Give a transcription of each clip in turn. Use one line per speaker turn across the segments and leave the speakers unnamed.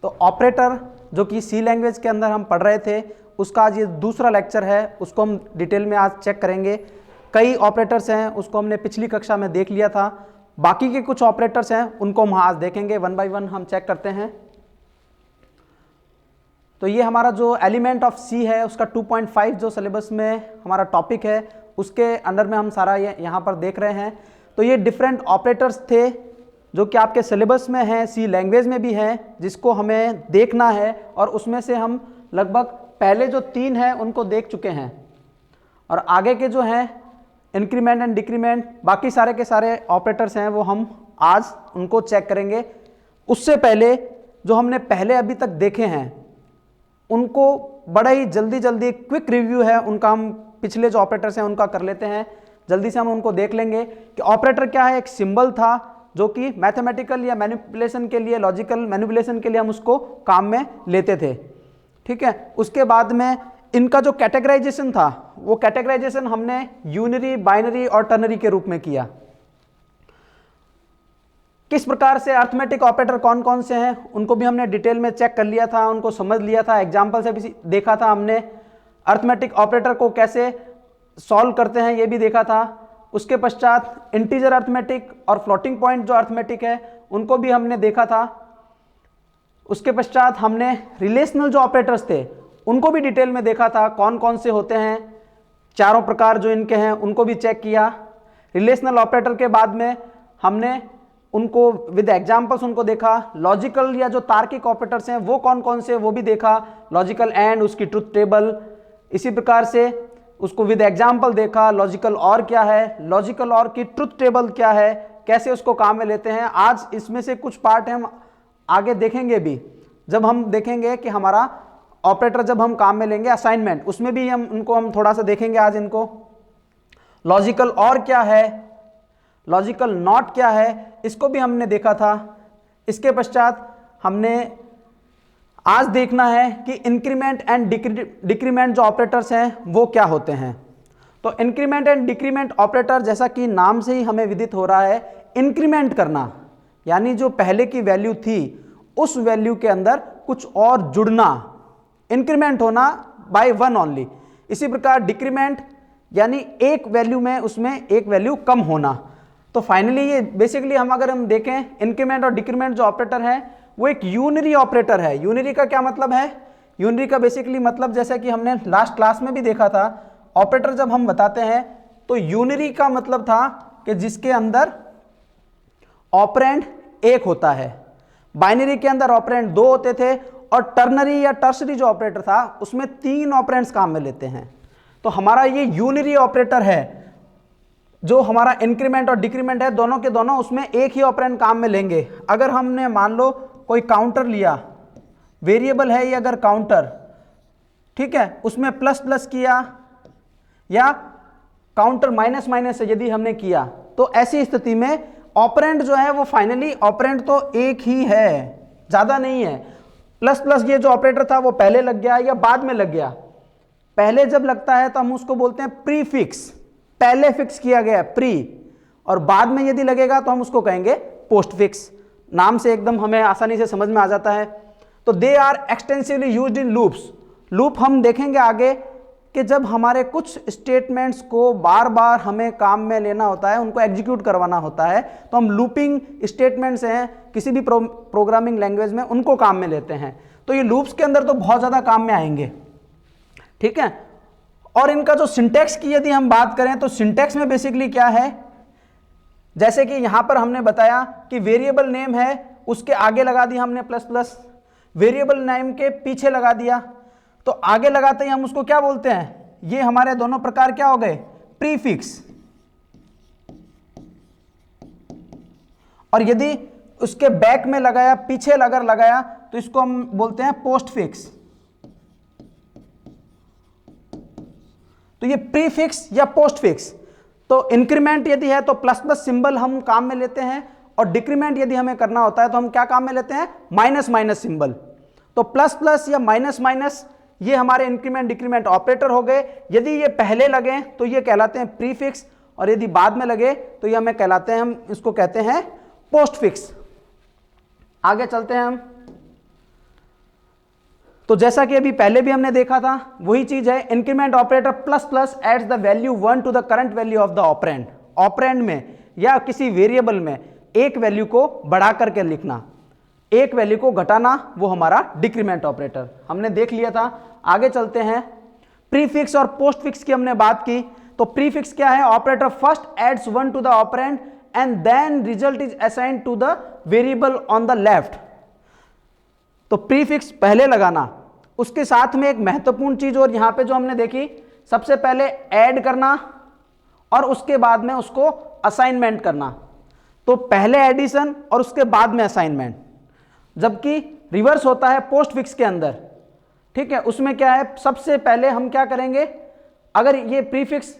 तो ऑपरेटर जो कि सी लैंग्वेज के अंदर हम पढ़ रहे थे, उसका आज ये दूसरा लेक्चर है, उसको हम डिटेल में आज चेक करेंगे। कई ऑपरेटर्स हैं, उसको हमने पिछली कक्षा में देख लिया था, बाकी के कुछ ऑपरेटर्स हैं उनको हम आज देखेंगे, वन बाय वन हम चेक करते हैं। तो ये हमारा जो एलिमेंट ऑफ सी है उसका 2.5 जो सिलेबस में हमारा टॉपिक है उसके अंडर में हम सारा ये यहाँ पर देख रहे हैं। तो ये डिफरेंट ऑपरेटर्स थे जो कि आपके सिलेबस में हैं, सी लैंग्वेज में भी हैं, जिसको हमें देखना है, और उसमें से हम लगभग पहले जो 3 हैं उनको देख चुके हैं, और आगे के जो हैं इंक्रीमेंट एंड डिक्रीमेंट बाकी सारे के सारे ऑपरेटर्स हैं वो हम आज उनको चेक करेंगे। उससे पहले जो हमने पहले अभी तक देखे हैं उनको बड़ा ही जल्दी क्विक रिव्यू है उनका, हम पिछले जो ऑपरेटर्स हैं उनका कर लेते हैं, जल्दी से हम उनको देख लेंगे कि ऑपरेटर क्या है। एक सिंबल था जो कि मैथमेटिकल या मैनिपुलेशन के लिए, लॉजिकल मैनिपुलेशन के लिए हम उसको काम में लेते थे, ठीक है। उसके बाद में इनका जो कैटेगराइजेशन था वो कैटेगराइजेशन हमने यूनरी, बाइनरी और टर्नरी के रूप में किया। किस प्रकार से अर्थमेटिक ऑपरेटर कौन कौन से हैं उनको भी हमने डिटेल में चेक कर लिया था, उनको समझ लिया था, एग्जाम्पल से भी देखा था हमने। अर्थमेटिक ऑपरेटर को कैसे सॉल्व करते हैं ये भी देखा था। उसके पश्चात इंटीजर अर्थमेटिक और फ्लोटिंग पॉइंट जो अर्थमेटिक है उनको भी हमने देखा था। उसके पश्चात हमने रिलेशनल जो ऑपरेटर्स थे उनको भी डिटेल में देखा था, कौन कौन से होते हैं, चारों प्रकार जो इनके हैं उनको भी चेक किया। रिलेशनल ऑपरेटर के बाद में हमने उनको विद एग्जाम्पल्स उनको देखा। लॉजिकल या जो तार्किक ऑपरेटर्स हैं वो कौन कौन से वो भी देखा, लॉजिकल एंड, उसकी ट्रुथ टेबल, इसी प्रकार से उसको विद एग्जाम्पल देखा। लॉजिकल और क्या है, लॉजिकल और की ट्रुथ टेबल क्या है, कैसे उसको काम में लेते हैं। आज इसमें से कुछ पार्ट हम आगे देखेंगे भी, जब हम देखेंगे कि हमारा ऑपरेटर जब हम काम में लेंगे असाइनमेंट, उसमें भी हम थोड़ा सा देखेंगे आज इनको। लॉजिकल और क्या है, लॉजिकल नॉट क्या है, इसको भी हमने देखा था। इसके पश्चात हमने आज देखना है कि इंक्रीमेंट एंड डिक्रीमेंट जो ऑपरेटर्स हैं वो क्या होते हैं। तो इंक्रीमेंट एंड डिक्रीमेंट ऑपरेटर जैसा कि नाम से ही हमें विदित हो रहा है, इंक्रीमेंट करना यानी जो पहले की वैल्यू थी उस वैल्यू के अंदर कुछ और जुड़ना, इंक्रीमेंट होना बाय 1 ओनली। इसी प्रकार डिक्रीमेंट यानी एक वैल्यू में उसमें एक वैल्यू कम होना। तो फाइनली ये बेसिकली अगर हम देखें इंक्रीमेंट और डिक्रीमेंट जो ऑपरेटर है वो एक यूनरी ऑपरेटर है। यूनरी का क्या मतलब है, यूनरी का बेसिकली मतलब जैसा कि हमने लास्ट क्लास में भी देखा था, ऑपरेटर जब हम बताते हैं तो यूनरी का मतलब था कि जिसके अंदर ऑपरेंड एक होता है। बाइनरी के अंदर ऑपरेंड 2 होते थे, और टर्नरी या टर्सरी जो ऑपरेटर था उसमें 3 ऑपरेंड्स काम में लेते हैं। तो हमारा ये यूनरी ऑपरेटर है, जो हमारा इंक्रीमेंट और डिक्रीमेंट है दोनों के दोनों उसमें एक ही ऑपरेंड काम में लेंगे। अगर हमने मान लो कोई काउंटर लिया, वेरिएबल है ये अगर काउंटर, ठीक है, उसमें प्लस प्लस किया या काउंटर माइनस माइनस से यदि हमने किया, तो ऐसी स्थिति में ऑपरेंड जो है वो फाइनली ऑपरेंड तो एक ही है, ज्यादा नहीं है। प्लस प्लस ये जो ऑपरेटर था वो पहले लग गया या बाद में लग गया। पहले जब लगता है तो हम उसको बोलते हैं प्रीफिक्स, पहले फिक्स किया गया प्री, और बाद में यदि लगेगा तो हम उसको कहेंगे पोस्ट फिक्स। नाम से एकदम हमें आसानी से समझ में आ जाता है। तो they are extensively used in loops. Loop हम देखेंगे आगे कि जब हमारे कुछ स्टेटमेंट्स को बार बार हमें काम में लेना होता है, उनको एग्जीक्यूट करवाना होता है, तो हम लूपिंग स्टेटमेंट्स हैं किसी भी प्रोग्रामिंग लैंग्वेज में उनको काम में लेते हैं। तो ये लूप्स के अंदर तो बहुत ज़्यादा काम में आएंगे, ठीक है। और इनका जो सिंटैक्स की यदि हम बात करें तो सिंटैक्स में बेसिकली क्या है, जैसे कि यहां पर हमने बताया कि वेरिएबल नेम है, उसके आगे लगा दिया हमने प्लस प्लस, वेरिएबल नेम के पीछे लगा दिया, तो आगे लगाते ही हम उसको क्या बोलते हैं, ये हमारे दोनों प्रकार क्या हो गए, प्रीफिक्स। और यदि उसके बैक में लगाया, पीछे अगर लगाया, तो इसको हम बोलते हैं पोस्ट फिक्स। तो ये प्रीफिक्स या पोस्ट फिक्स। तो इंक्रीमेंट यदि है तो प्लस प्लस सिंबल हम काम में लेते हैं, और डिक्रीमेंट यदि हमें करना होता है तो हम क्या काम में लेते हैं, माइनस माइनस सिंबल। तो प्लस प्लस या माइनस माइनस ये हमारे इंक्रीमेंट डिक्रीमेंट ऑपरेटर हो गए। यदि ये पहले लगे तो ये कहलाते हैं प्रीफिक्स, और यदि बाद में लगे तो ये हमें कहलाते हैं, हम इसको कहते हैं पोस्ट फिक्स। आगे चलते हैं हम। तो जैसा कि अभी पहले भी हमने देखा था वही चीज है, increment operator plus plus adds the value 1 to the current value of the operand. Operand में या किसी वेरिएबल में एक वैल्यू को बढ़ा करके लिखना, एक वैल्यू को घटाना, वो हमारा डिक्रीमेंट ऑपरेटर हमने देख लिया था। आगे चलते हैं, प्रीफिक्स और पोस्टफिक्स की हमने बात की। तो प्रीफिक्स क्या है? Operator first adds 1 to the operand and then result is assigned to the variable on the left. तो प्रीफिक्स पहले लगाना, उसके साथ में एक महत्वपूर्ण चीज और यहां पे जो हमने देखी, सबसे पहले ऐड करना और उसके बाद में उसको असाइनमेंट करना। तो पहले एडिशन और उसके बाद में असाइनमेंट, जबकि रिवर्स होता है पोस्टफिक्स के अंदर। ठीक है, उसमें क्या है, सबसे पहले हम क्या करेंगे, अगर ये प्रीफिक्स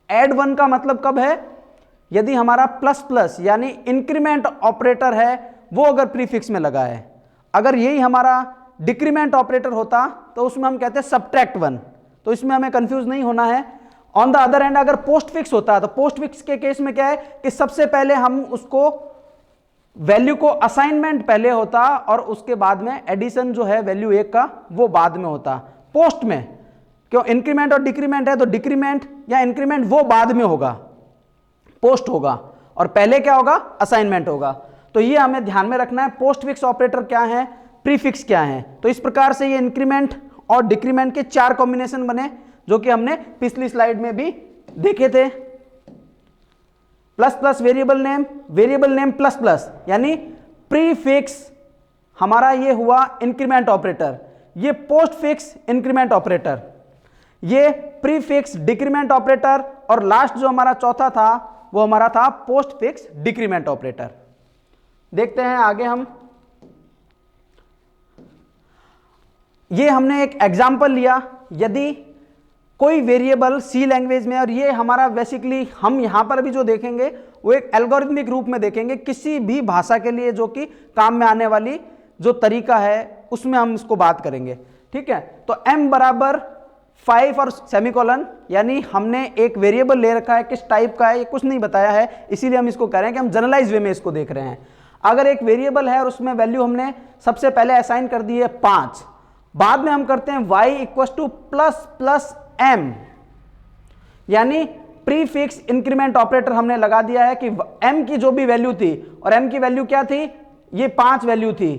ऐड 1 का मतलब कब है, यदि हमारा प्लस प्लस यानी इंक्रीमेंट ऑपरेटर है वो अगर प्रीफिक्स में लगा है। अगर यही हमारा डिक्रीमेंट ऑपरेटर होता तो उसमें हम कहते हैं सबट्रैक्ट 1, तो इसमें हमें कंफ्यूज नहीं होना है। ऑन द अदर हैंड अगर पोस्टफिक्स होता तो पोस्टफिक्स के केस में क्या है कि सबसे पहले हम उसको वैल्यू को असाइनमेंट पहले होता और उसके बाद में एडिशन जो है वैल्यू 1 का वो बाद में होता। पोस्ट में क्यों, इंक्रीमेंट और डिक्रीमेंट है तो डिक्रीमेंट या इंक्रीमेंट वो बाद में होगा, पोस्ट होगा, और पहले क्या होगा, असाइनमेंट होगा। तो ये हमें ध्यान में रखना है, पोस्टफिक्स ऑपरेटर क्या है, प्रीफिक्स क्या है। तो इस प्रकार से ये इंक्रीमेंट और डिक्रीमेंट के 4 कॉम्बिनेशन बने, जो कि हमने पिछली स्लाइड में भी देखे थे। Plus plus variable name plus plus यानी प्रीफिक्स हमारा ये हुआ इंक्रीमेंट ऑपरेटर, ये पोस्टफिक्स इंक्रीमेंट ऑपरेटर, ये प्रीफिक्स डिक्रीमेंट ऑपरेटर, और लास्ट जो हमारा चौथा था वो हमारा था पोस्टफिक्स डिक्रीमेंट ऑपरेटर। देखते हैं आगे हम, ये हमने एक एग्जांपल लिया, यदि कोई वेरिएबल सी लैंग्वेज में, और ये हमारा बेसिकली हम यहां पर भी जो देखेंगे वो एक एल्गोरिथमिक रूप में देखेंगे, किसी भी भाषा के लिए जो कि काम में आने वाली जो तरीका है उसमें हम इसको बात करेंगे। ठीक है, तो m बराबर 5 और सेमीकोलन, यानी हमने एक वेरिएबल ले रखा है, किस टाइप का है ये कुछ नहीं बताया है, इसीलिए हम इसको कह रहे हैं कि हम जनरलाइज वे में इसको देख रहे हैं। अगर एक वेरिएबल है और उसमें वैल्यू हमने सबसे पहले असाइन कर दी है 5, बाद में हम करते हैं y equal two plus plus m, यानी प्रीफिक्स इंक्रीमेंट ऑपरेटर हमने लगा दिया है कि m की जो भी वैल्यू थी, और m की वैल्यू क्या थी, ये 5 वैल्यू थी,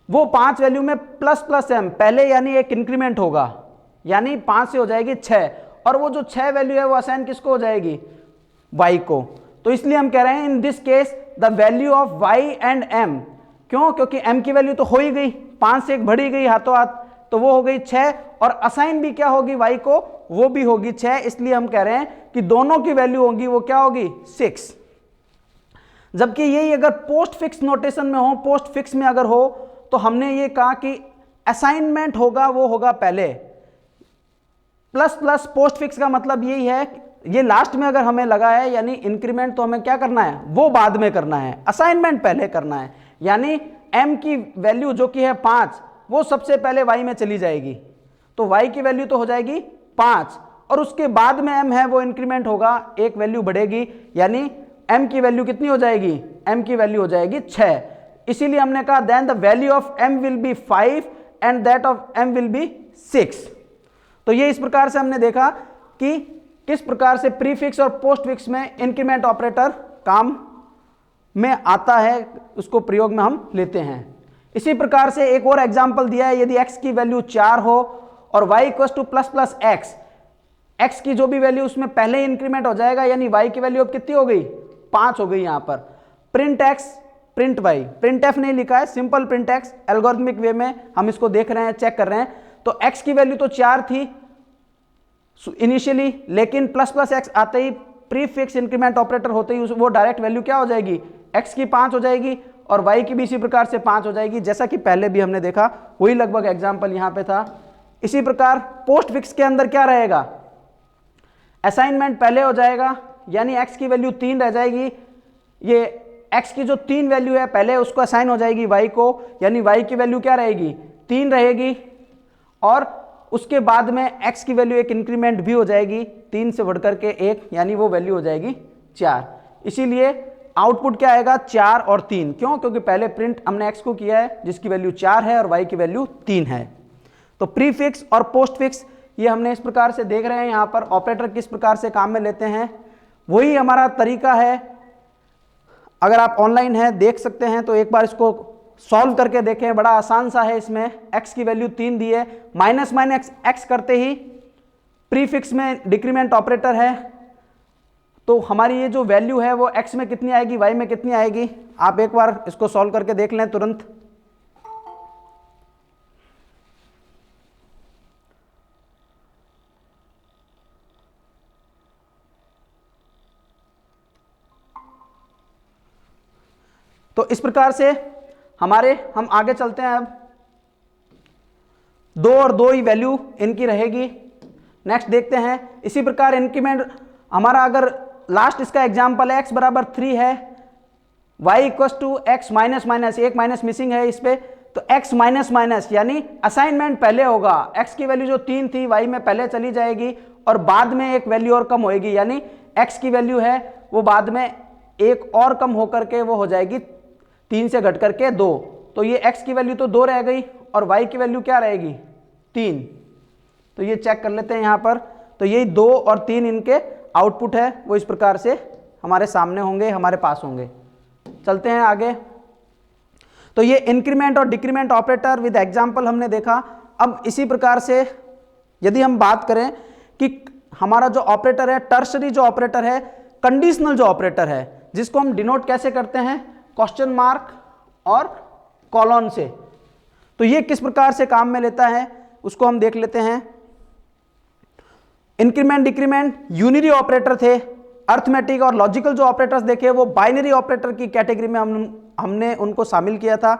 वो 5 वैल्यू में प्लस प्लस m पहले यानी एक इंक्रीमेंट होगा, यानी 5 से हो जाएगी 6, और वो जो 6 वैल्यू है वो असाइन किसको हो जाएगी, y को। तो इसलिए हम कह रहे हैं in this case the value of y and m, क्यों, क्योंकि m की वैल्यू तो हो ही गई, 5 से एक बढ़ी गई हाथों हाथ, तो वो हो गई 6, और असाइन भी क्या होगी y को, वो भी होगी 6, इसलिए हम कह रहे हैं कि दोनों की वैल्यू होगी वो क्या होगी 6। जबकि यही अगर पोस्ट फिक्स नोटेशन में हो, पोस्ट फिक्स में अगर हो, तो हमने ये कहा कि असाइनमेंट होगा वो होगा पहले, प्लस प्लस पोस्ट फिक्स का मतलब यही है, ये लास्ट में अगर हमें लगा है यानी इंक्रीमेंट, तो हमें क्या करना है, वो बाद में करना है, असाइनमेंट पहले करना है। यानी m की वैल्यू जो कि है 5, वो सबसे पहले y में चली जाएगी, तो y की वैल्यू तो हो जाएगी 5, और उसके बाद में m है वो इंक्रीमेंट होगा, एक वैल्यू बढ़ेगी, यानी m की वैल्यू कितनी हो जाएगी, m की वैल्यू हो जाएगी 6। इसीलिए हमने कहा then the value of m will be 5 and that of m will be 6। तो ये इस प्रकार से हमने देखा कि किस प्रकार से प्रीफिक्स और पोस्टफिक्स में इंक्रीमेंट ऑपरेटर काम में आता है, उसको प्रयोग में हम लेते हैं। इसी प्रकार से एक और एग्जांपल दिया है, यदि x की वैल्यू 4 हो और y equal two plus plus x की जो भी वैल्यू उसमें पहले ही इंक्रीमेंट हो जाएगा, यानी y की वैल्यू अब कितनी हो गई, 5 हो गई। यहां पर print x print y, print f नहीं लिखा है, सिंपल प्रिंट x, एल्गोरिथमिक वे में हम इसको देख रहे हैं, चेक कर रहे हैं। तो x की वैल्यू तो 4 थी इनिशियली, लेकिन प्लस प्लस x आते ही, प्रीफिक्स इंक्रीमेंट ऑपरेटर होते ही वो डायरेक्ट वैल्यू क्या हो जाएगी, x की 5 हो जाएगी, और y की भी इसी प्रकार से 5 हो जाएगी, जैसा कि पहले भी हमने देखा, वही लगभग एग्जांपल यहां पे था। इसी प्रकार पोस्ट फिक्स के अंदर क्या रहेगा, असाइनमेंट पहले हो जाएगा, यानी x की वैल्यू 3 रह जाएगी, ये x की जो 3 वैल्यू है पहले उसको असाइन हो जाएगी y को, यानी y की वैल्यू क्या रहेगी, 3 रहेगी, और उसके बाद में x की वैल्यू एक इंक्रीमेंट भी हो जाएगी, 3 से बढ़कर के 1, यानी वो वैल्यू हो जाएगी 4। इसीलिए आउटपुट क्या आएगा, 4 और 3, क्यों, क्योंकि पहले प्रिंट हमने x को किया है जिसकी वैल्यू 4 है और y की वैल्यू 3 है। तो प्रीफिक्स और पोस्टफिक्स ये हमने इस प्रकार से देख रहे हैं, यहाँ पर ऑपरेटर किस प्रकार से काम में लेते हैं, वही हमारा तरीका है। अगर आप ऑनलाइन है देख सकते हैं तो एक बार इसको सॉल्व करके देखें, बड़ा आसान सा है। इसमें x की वैल्यू 3 दी है, माइनस माइनस x करते ही प्रीफिक्स में डिक्रीमेंट ऑपरेटर है, तो हमारी ये जो वैल्यू है वो x में कितनी आएगी, y में कितनी आएगी, आप एक बार इसको सॉल्व करके देख लें तुरंत। तो इस प्रकार से हम आगे चलते हैं। अब 2 और 2 ही वैल्यू इनकी रहेगी। नेक्स्ट देखते हैं, इसी प्रकार इंक्रीमेंट हमारा, अगर लास्ट इसका एग्जांपल है x बराबर 3 है, y equals to x minus minus, एक माइनस मिसिंग है इस पे, तो x माइनस माइनस यानी असाइनमेंट पहले होगा, x की वैल्यू जो 3 थी y में पहले चली जाएगी और बाद में एक वैल्यू और कम होएगी, यानी x की वैल्यू है वो बाद में एक और कम होकर के वो हो जाएगी 3 से घट करके 2, तो ये x की वैल्यू तो 2 रह गई और y की वैल्यू क्या रहेगी 3। तो ये चेक कर लेते हैं यहाँ पर, तो यही 2 और 3 इनके आउटपुट है, वो इस प्रकार से हमारे सामने होंगे, हमारे पास होंगे। चलते हैं आगे। तो ये इंक्रीमेंट और डिक्रीमेंट ऑपरेटर विद एग्जांपल हमने देखा। अब इसी प्रकार से यदि हम बात करें कि हमारा जो ऑपरेटर है, टर्शरी जो ऑपरेटर है, कंडीशनल जो ऑपरेटर है, जिसको हम डिनोट कैसे करते हैं, क्वेश्चन मार्क और कॉलन से, तो ये किस प्रकार से काम में लेता है उसको हम देख लेते हैं। इंक्रीमेंट डिक्रीमेंट यूनिरी ऑपरेटर थे, अर्थमेटिक और लॉजिकल जो ऑपरेटर्स देखे वो बाइनरी ऑपरेटर की कैटेगरी में हमने उनको शामिल किया था।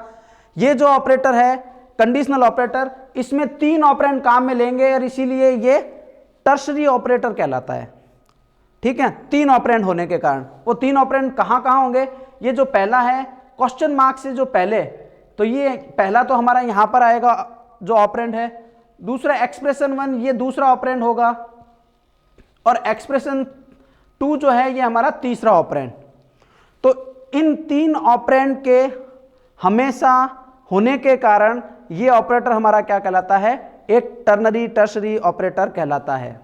ये जो ऑपरेटर है कंडीशनल ऑपरेटर, इसमें 3 ऑपरेंड काम में लेंगे और इसीलिए ये टर्शरी ऑपरेटर कहलाता है। ठीक है, 3 ऑपरेंड होने के कारण। वो 3 ऑपरेंड कहाँ कहाँ होंगे, ये जो पहला है क्वेश्चन मार्क से जो पहले, तो ये पहला तो हमारा यहाँ पर आएगा जो ऑपरेंड है, दूसरा एक्सप्रेशन 1 ये दूसरा ऑपरेंड होगा और एक्सप्रेशन 2 जो है ये हमारा तीसरा ऑपरेंड। तो इन 3 ऑपरेंड के हमेशा होने के कारण ये ऑपरेटर हमारा क्या कहलाता है, एक टर्नरी टर्शरी ऑपरेटर कहलाता है।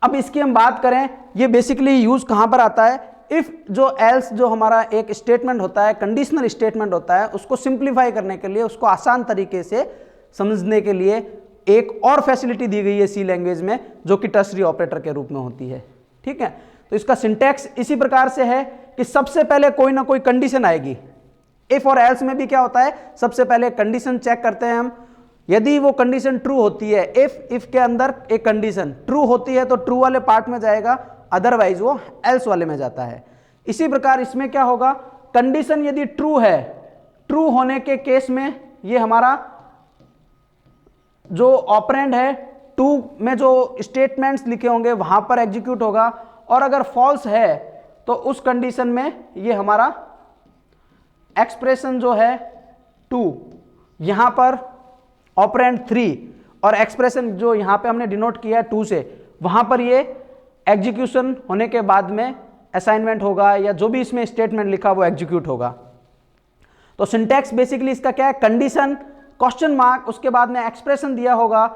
अब इसकी हम बात करें, ये बेसिकली यूज कहां पर आता है, इफ जो एल्स जो हमारा एक स्टेटमेंट होता है, कंडीशनल स्टेटमेंट होता है, उसको सिंप्लीफाई करने के लिए, उसको आसान तरीके से समझने के लिए एक और फैसिलिटी दी गई है सी लैंग्वेज में, जो कि टर्शरी ऑपरेटर के रूप में होती है। ठीक है, तो इसका सिंटैक्स इसी प्रकार से है कि सबसे पहले कोई ना कोई कंडीशन आएगी। इफ और एल्स में भी क्या होता है, सबसे पहले कंडीशन चेक करते हैं हम, यदि वो कंडीशन ट्रू होती है, इफ के अंदर एक कंडीशन ट्रू होती है तो ट्रू वाले पार्ट में जाएगा, अदरवाइज वो एल्स वाले में जाता है। इसी प्रकार इसमें क्या होगा, कंडीशन यदि ट्रू है, ट्रू होने के केस में ये हमारा जो ऑपरेंड है 2 में जो स्टेटमेंट्स लिखे होंगे वहां पर एग्जीक्यूट होगा, और अगर फॉल्स है तो उस कंडीशन में ये हमारा एक्सप्रेशन जो है 2, यहां पर ऑपरेंड 3 और एक्सप्रेशन जो यहां पे हमने डिनोट किया है 2 से, वहां पर ये एग्जीक्यूशन होने के बाद में असाइनमेंट होगा या जो भी इसमें स्टेटमेंट लिखा वो एग्जीक्यूट होगा। तो सिंटैक्स बेसिकली इसका क्या है, कंडीशन क्वेश्चन मार्क, उसके बाद में एक्सप्रेशन दिया होगा,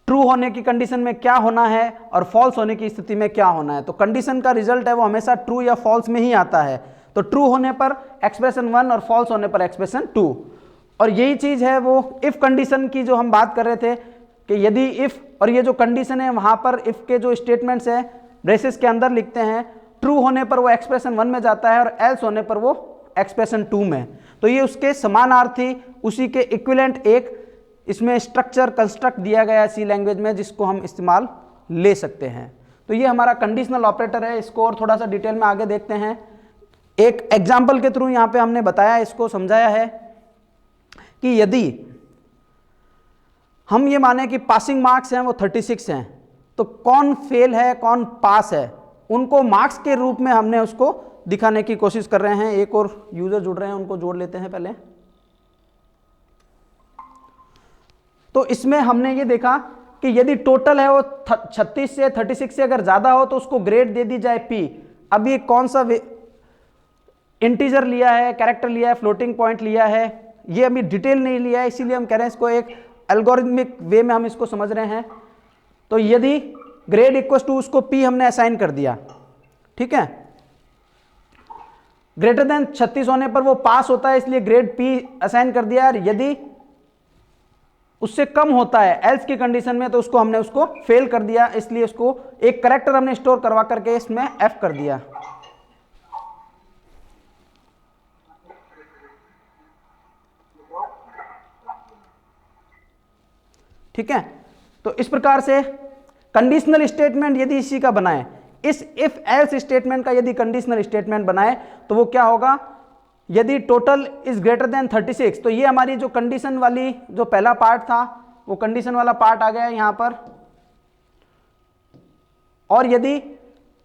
ट्रू होने की कंडीशन में क्या होना है और फॉल्स होने की स्थिति में क्या होना है। तो कंडीशन का रिजल्ट है वो हमेशा ट्रू या फॉल्स में ही आता है, तो ट्रू होने पर एक्सप्रेशन 1 और फॉल्स होने पर एक्सप्रेशन 2। और यही चीज है वो इफ कंडीशन की जो हम बात कर रहे थे कि यदि इफ, और ये जो कंडीशन है वहां पर इफ के जो स्टेटमेंट्स है ब्रेसेस के अंदर लिखते हैं, ट्रू होने पर वो एक्सप्रेशन 1 में जाता है और एल्स होने पर वो एक्सप्रेशन 2 में। तो ये उसके समानार्थी, उसी के इक्विवेलेंट एक इसमें स्ट्रक्चर कंस्ट्रक्ट दिया गया है सी लैंग्वेज में, जिसको हम इस्तेमाल ले सकते हैं। तो ये हमारा कंडीशनल ऑपरेटर है। इसको और थोड़ा सा डिटेल में आगे देखते हैं। एक एग्जाम्पल के थ्रू यहाँ पे हमने बताया, इसको समझाया है कि यदि हम ये माने कि पासिंग मार्क्स हैं वो 36 हैं, तो कौन फेल है कौन पास है, उनको मार्क्स के रूप में हमने उसको दिखाने की कोशिश कर रहे हैं। एक और यूजर जुड़ रहे हैं, उनको जोड़ लेते हैं पहले। तो इसमें हमने ये देखा कि यदि टोटल है वो 36 से 36 से अगर ज्यादा हो तो उसको ग्रेड दे दी जाए P। अब ये कौन सा इंटीजर लिया है, कैरेक्टर लिया है, फ्लोटिंग पॉइंट लिया है, ये अभी डिटेल नहीं लिया है, इसीलिए हम कह रहे हैं इसको एक एल्गोरिथमिक वे में हम इसको समझ रहे हैं। तो यदि ग्रेड इक्वल टू उसको p हमने असाइन कर दिया, ठीक है, ग्रेटर देन 36 होने पर वो पास होता है, इसलिए ग्रेड p असाइन कर दिया। यदि उससे कम होता है एल्स की कंडीशन में तो उसको हमने उसको फेल कर दिया, इसलिए उसको एक करेक्टर हमने स्टोर करवा करके इसमें f कर दिया। ठीक है, तो इस प्रकार से कंडीशनल स्टेटमेंट यदि इसी का बनाए, इस इफ एल्स स्टेटमेंट का यदि कंडीशनल स्टेटमेंट बनाए तो वो क्या होगा, यदि टोटल इज ग्रेटर देन 36, तो ये हमारी जो कंडीशन वाली जो पहला पार्ट था वो कंडीशन वाला पार्ट आ गया यहां पर। और यदि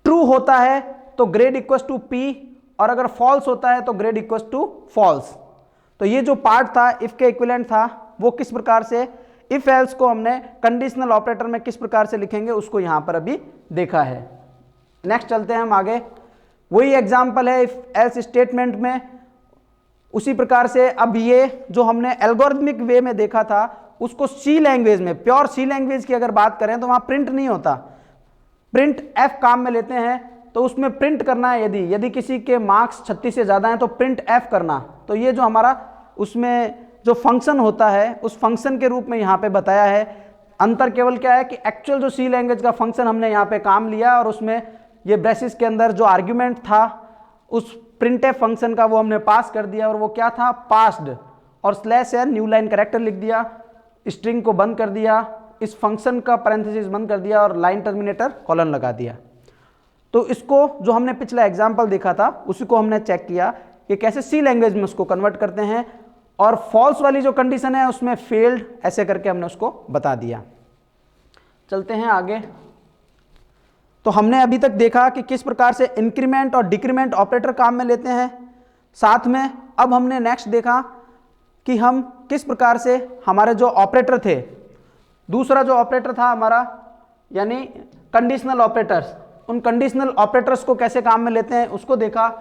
ट्रू होता है तो ग्रेड इक्वल टू p, और अगर फॉल्स होता है तो ग्रेड इक्वल टू फॉल्स। तो ये जो पार्ट था इफ के इक्विवेलेंट था, वो किस प्रकार से इफ एल्स को हमने कंडीशनल ऑपरेटर में किस प्रकार से लिखेंगे उसको यहां पर अभी देखा है। नेक्स्ट चलते हैं हम आगे, वही एग्जांपल है इफ एल्स स्टेटमेंट में, उसी प्रकार से अब ये जो हमने एल्गोरिथमिक वे में देखा था उसको सी लैंग्वेज में, प्योर सी लैंग्वेज की अगर बात करें तो वहां प्रिंट नहीं होता, प्रिंट एफ काम में लेते हैं। तो उसमें प्रिंट करना है, यदि किसी के मार्क्स 36 से ज्यादा हैं तो प्रिंट एफ करना। तो ये जो हमारा उसमें जो फंक्शन होता है उस फंक्शन के रूप में यहाँ पे बताया है। अंतर केवल क्या है कि एक्चुअल जो सी लैंग्वेज का फंक्शन हमने यहाँ पे काम लिया और उसमें ये ब्रेसिस के अंदर जो आर्ग्यूमेंट था उस प्रिंटफ फंक्शन का वो हमने पास कर दिया, और वो क्या था, पास्ड, और स्लैश है न्यू लाइन कैरेक्टर लिख दिया, स्ट्रिंग को बंद कर दिया, इस फंक्शन का पैरेंथेसिस बंद कर दिया और लाइन टर्मिनेटर कॉलन लगा दिया। तो इसको जो हमने पिछला एग्जाम्पल देखा था उसी को हमने चेक किया कि कैसे सी लैंग्वेज में उसको कन्वर्ट करते हैं, और फॉल्स वाली जो कंडीशन है उसमें फेल्ड ऐसे करके हमने उसको बता दिया। चलते हैं आगे। तो हमने अभी तक देखा कि किस प्रकार से इंक्रीमेंट और डिक्रीमेंट ऑपरेटर काम में लेते हैं, साथ में अब हमने नेक्स्ट देखा कि हम किस प्रकार से हमारे जो ऑपरेटर थे, दूसरा जो ऑपरेटर था हमारा यानी कंडीशनल ऑपरेटर्स, उन कंडीशनल ऑपरेटर्स को कैसे काम में लेते हैं उसको देखा।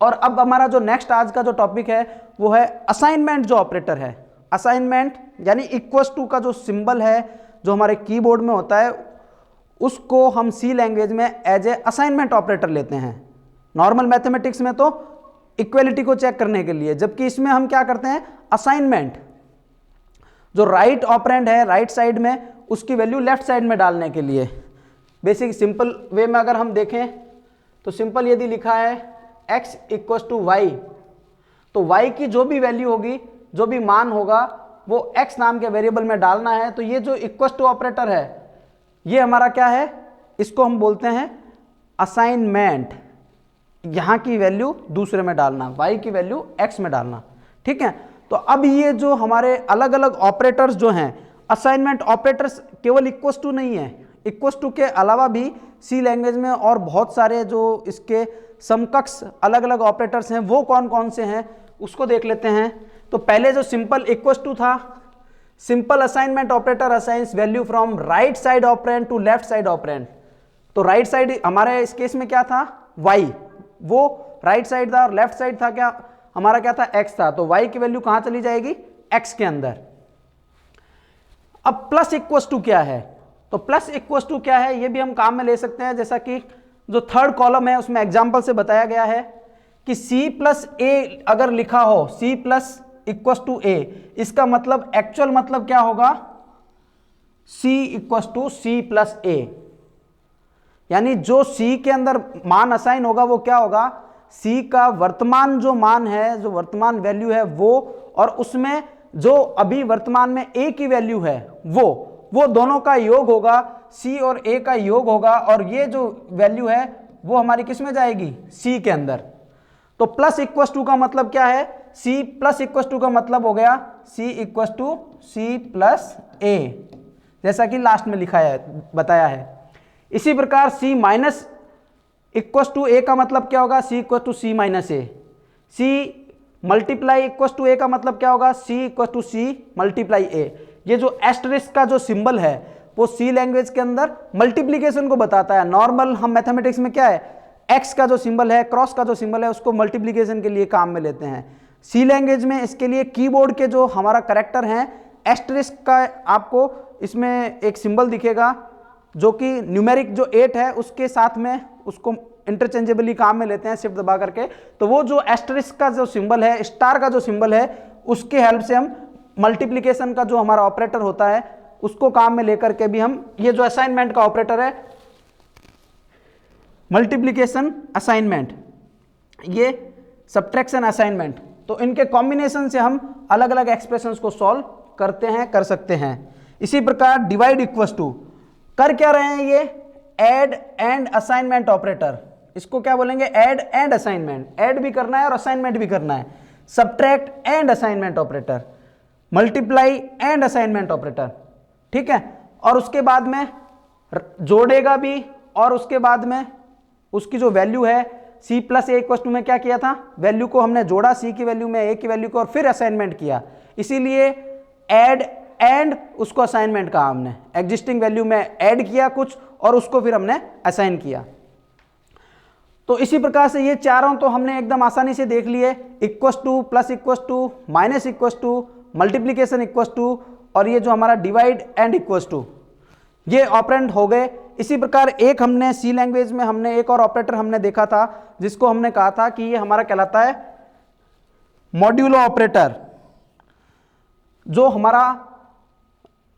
और अब हमारा जो नेक्स्ट आज का जो टॉपिक है वो है असाइनमेंट जो ऑपरेटर है। असाइनमेंट यानी इक्वल्स टू का जो सिंबल है जो हमारे कीबोर्ड में होता है उसको हम सी लैंग्वेज में एज ए असाइनमेंट ऑपरेटर लेते हैं। नॉर्मल मैथमेटिक्स में तो इक्वलिटी को चेक करने के लिए, जबकि इसमें हम क्या करते हैं, असाइनमेंट, जो राइट ऑपरेंड है राइट साइड में उसकी वैल्यू लेफ्ट साइड में डालने के लिए। बेसिक सिंपल वे में अगर हम देखें तो सिंपल यदि लिखा है x इक्वल टू वाई, तो y की जो भी वैल्यू होगी, जो भी मान होगा वो x नाम के वेरिएबल में डालना है। तो ये जो इक्वल टू ऑपरेटर है ये हमारा क्या है, इसको हम बोलते हैं असाइनमेंट। यहाँ की वैल्यू दूसरे में डालना, y की वैल्यू x में डालना, ठीक है। तो अब ये जो हमारे अलग अलग ऑपरेटर्स जो हैं, असाइनमेंट ऑपरेटर्स केवल इक्वल टू नहीं है, इक्वल टू के अलावा भी सी लैंग्वेज में और बहुत सारे जो इसके समकक्ष अलग अलग ऑपरेटर्स हैं वो कौन कौन से हैं उसको देख लेते हैं। तो पहले जो सिंपल इक्वल टू था, simple assignment operator assigns value from right side operand to left side operand. तो राइट साइड हमारे इस केस में क्या था, y, वो राइट साइड था, और लेफ्ट साइड था क्या हमारा, क्या था, x था। तो y की वैल्यू कहां चली जाएगी, x के अंदर। अब प्लस इक्वल टू क्या है, तो प्लस इक्वल टू क्या है ये भी हम काम में ले सकते हैं। जैसा कि जो थर्ड कॉलम है उसमें एग्जांपल से बताया गया है कि c प्लस ए अगर लिखा हो, c plus equal to a, इसका मतलब एक्चुअल मतलब क्या होगा, c equal to c plus a, यानी जो c के अंदर मान असाइन होगा वो क्या होगा, c का वर्तमान जो मान है, जो वर्तमान वैल्यू है वो, और उसमें जो अभी वर्तमान में a की वैल्यू है वो दोनों का योग होगा, c और a का योग होगा, और ये जो वैल्यू है वो हमारी किस में जाएगी, c के अंदर। तो प्लस इक्वल टू का मतलब क्या है, c प्लस इक्वल टू का मतलब हो गया c equal to c plus a, जैसा कि लास्ट में लिखा है, बताया है। इसी प्रकार c minus equal to A का मतलब क्या होगा, c equal to C minus A, c multiply equal to A का मतलब क्या होगा, c equal to C multiply A. ये जो एस्टरिस्क का जो सिंबल है वो सी लैंग्वेज के अंदर मल्टीप्लीकेशन को बताता है। नॉर्मल हम मैथमेटिक्स में क्या है, एक्स का जो सिंबल है, क्रॉस का जो सिंबल है, उसको मल्टीप्लीकेशन के लिए काम में लेते हैं। सी लैंग्वेज में इसके लिए कीबोर्ड के जो हमारा कैरेक्टर हैं एस्टरिस्क का आपको इसमें एक सिंबल दिखेगा जो कि न्यूमेरिक जो 8 है उसके साथ में उसको इंटरचेंजेबली काम में लेते हैं शिफ्ट दबा करके। तो वो जो एस्टरिस्क का जो सिंबल है, स्टार का जो सिंबल है, उसके हेल्प से हम मल्टीप्लिकेशन का जो हमारा ऑपरेटर होता है उसको काम में लेकर के भी हम, ये जो असाइनमेंट का ऑपरेटर है मल्टीप्लिकेशन असाइनमेंट, ये सब्ट्रैक्शन असाइनमेंट, तो इनके कॉम्बिनेशन से हम अलग अलग एक्सप्रेशंस को सॉल्व करते हैं, कर सकते हैं। इसी प्रकार डिवाइड इक्वल्स टू, कर क्या रहे हैं ये, ऐड एंड असाइनमेंट ऑपरेटर, इसको क्या बोलेंगे, ऐड एंड असाइनमेंट, ऐड भी करना है और असाइनमेंट भी करना है। Subtract and assignment operator, multiply and assignment operator, ठीक है। और उसके बाद में जोड़ेगा भी, और उसके बाद में उसकी जो वैल्यू है c plus a equal to में क्या किया था, वैल्यू को हमने जोड़ा c की वैल्यू में a की वैल्यू को और फिर असाइनमेंट किया, इसीलिए ऐड एंड उसको असाइनमेंट कहा हमने, एग्जिस्टिंग वैल्यू में ऐड किया कुछ और उसको फिर हमने असाइन किया। तो इसी प्रकार से ये चारों तो हमने एकदम आसानी से देख लिए, equals to, plus equals to, minus equals to, multiplication equals to, और ये जो हमारा डिवाइड एंड इक्वस टू, ये ऑपरेंड हो गए। इसी प्रकार एक हमने सी लैंग्वेज में हमने एक और ऑपरेटर हमने देखा था जिसको हमने कहा था कि ये हमारा कहलाता है मॉड्यूलो ऑपरेटर। जो हमारा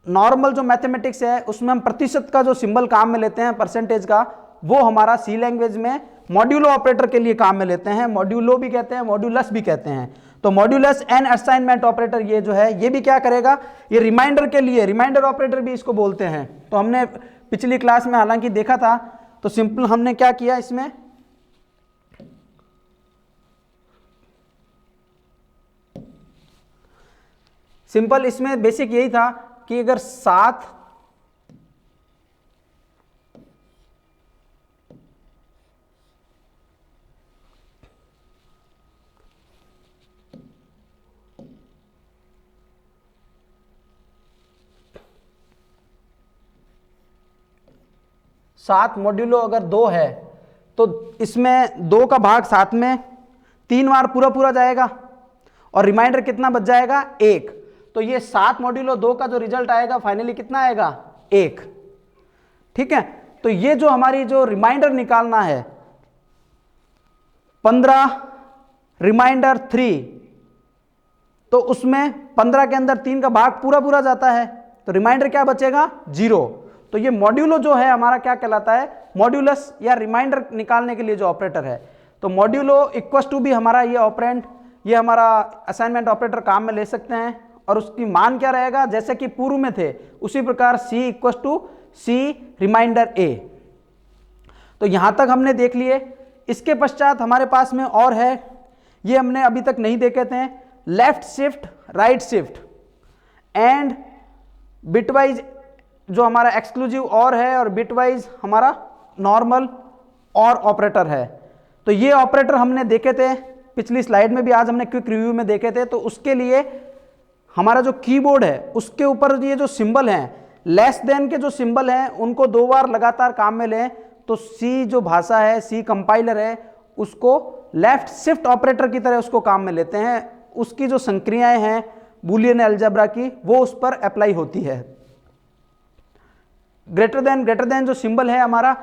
नॉर्मल जो मैथमेटिक्स है उसमें हम प्रतिशत का जो सिंबल काम में लेते हैं, परसेंटेज का, वो हमारा सी लैंग्वेज में मॉड्यूलो ऑपरेटर के लिए काम में लेते हैं, मॉड्यूलो भी कहते हैं, मॉड्यूलस भी कहते हैं। तो मॉड्यूलस एंड असाइनमेंट ऑपरेटर ये जो है ये भी क्या करेगा, ये रिमाइंडर के लिए, रिमाइंडर ऑपरेटर भी इसको बोलते हैं। तो हमने पिछली क्लास में हालांकि देखा था, तो सिंपल हमने क्या किया इसमें, सिंपल इसमें बेसिक यही था कि अगर 7 मॉड्यूलो अगर 2 है तो इसमें 2 का भाग 7 में 3 बार पूरा पूरा जाएगा और रिमाइंडर कितना बच जाएगा, 1। तो ये 7 मॉड्यूलो 2 का जो रिजल्ट आएगा फाइनली कितना आएगा, 1, ठीक है। तो ये जो हमारी जो रिमाइंडर निकालना है 15 रिमाइंडर 3, तो उसमें 15 के अंदर 3 का भाग पूरा पूरा जाता है, तो रिमाइंडर क्या बचेगा, 0। तो ये मॉड्यूलो जो है हमारा क्या कहलाता है, मॉड्यूलस या रिमाइंडर निकालने के लिए जो ऑपरेटर है। तो मॉड्यूलो इक्वस टू भी हमारा ये ऑपरेंड, ये हमारा असाइनमेंट ऑपरेटर काम में ले सकते हैं, और उसकी मान क्या रहेगा, जैसे कि पूर्व में थे उसी प्रकार c equals to c reminder a। तो यहां तक हमने देख लिए। इसके पश्चात हमारे पास में और है, ये हमने अभी तक नहीं देखे थे, left shift right shift and bitwise जो हमारा एक्सक्लूसिव और है, और बिटवाइज हमारा नॉर्मल और ऑपरेटर है। तो ये ऑपरेटर हमने देखे थे पिछली स्लाइड में भी, आज हमने क्विक रिव्यू में देखे थे। तो उसके लिए हमारा जो कीबोर्ड है उसके ऊपर ये जो सिंबल हैं, लेस देन के जो सिंबल हैं उनको 2 बार लगातार काम में लें। तो सी जो भाषा है, सी कंपाइलर है, उसको लेफ्ट शिफ्ट ऑपरेटर की तरह उसको काम में लेते हैं। उसकी जो संक्रियाएं हैं बूलियन अलजेब्रा की, वो उस पर अप्लाई होती है। ग्रेटर देन जो सिंबल है हमारा,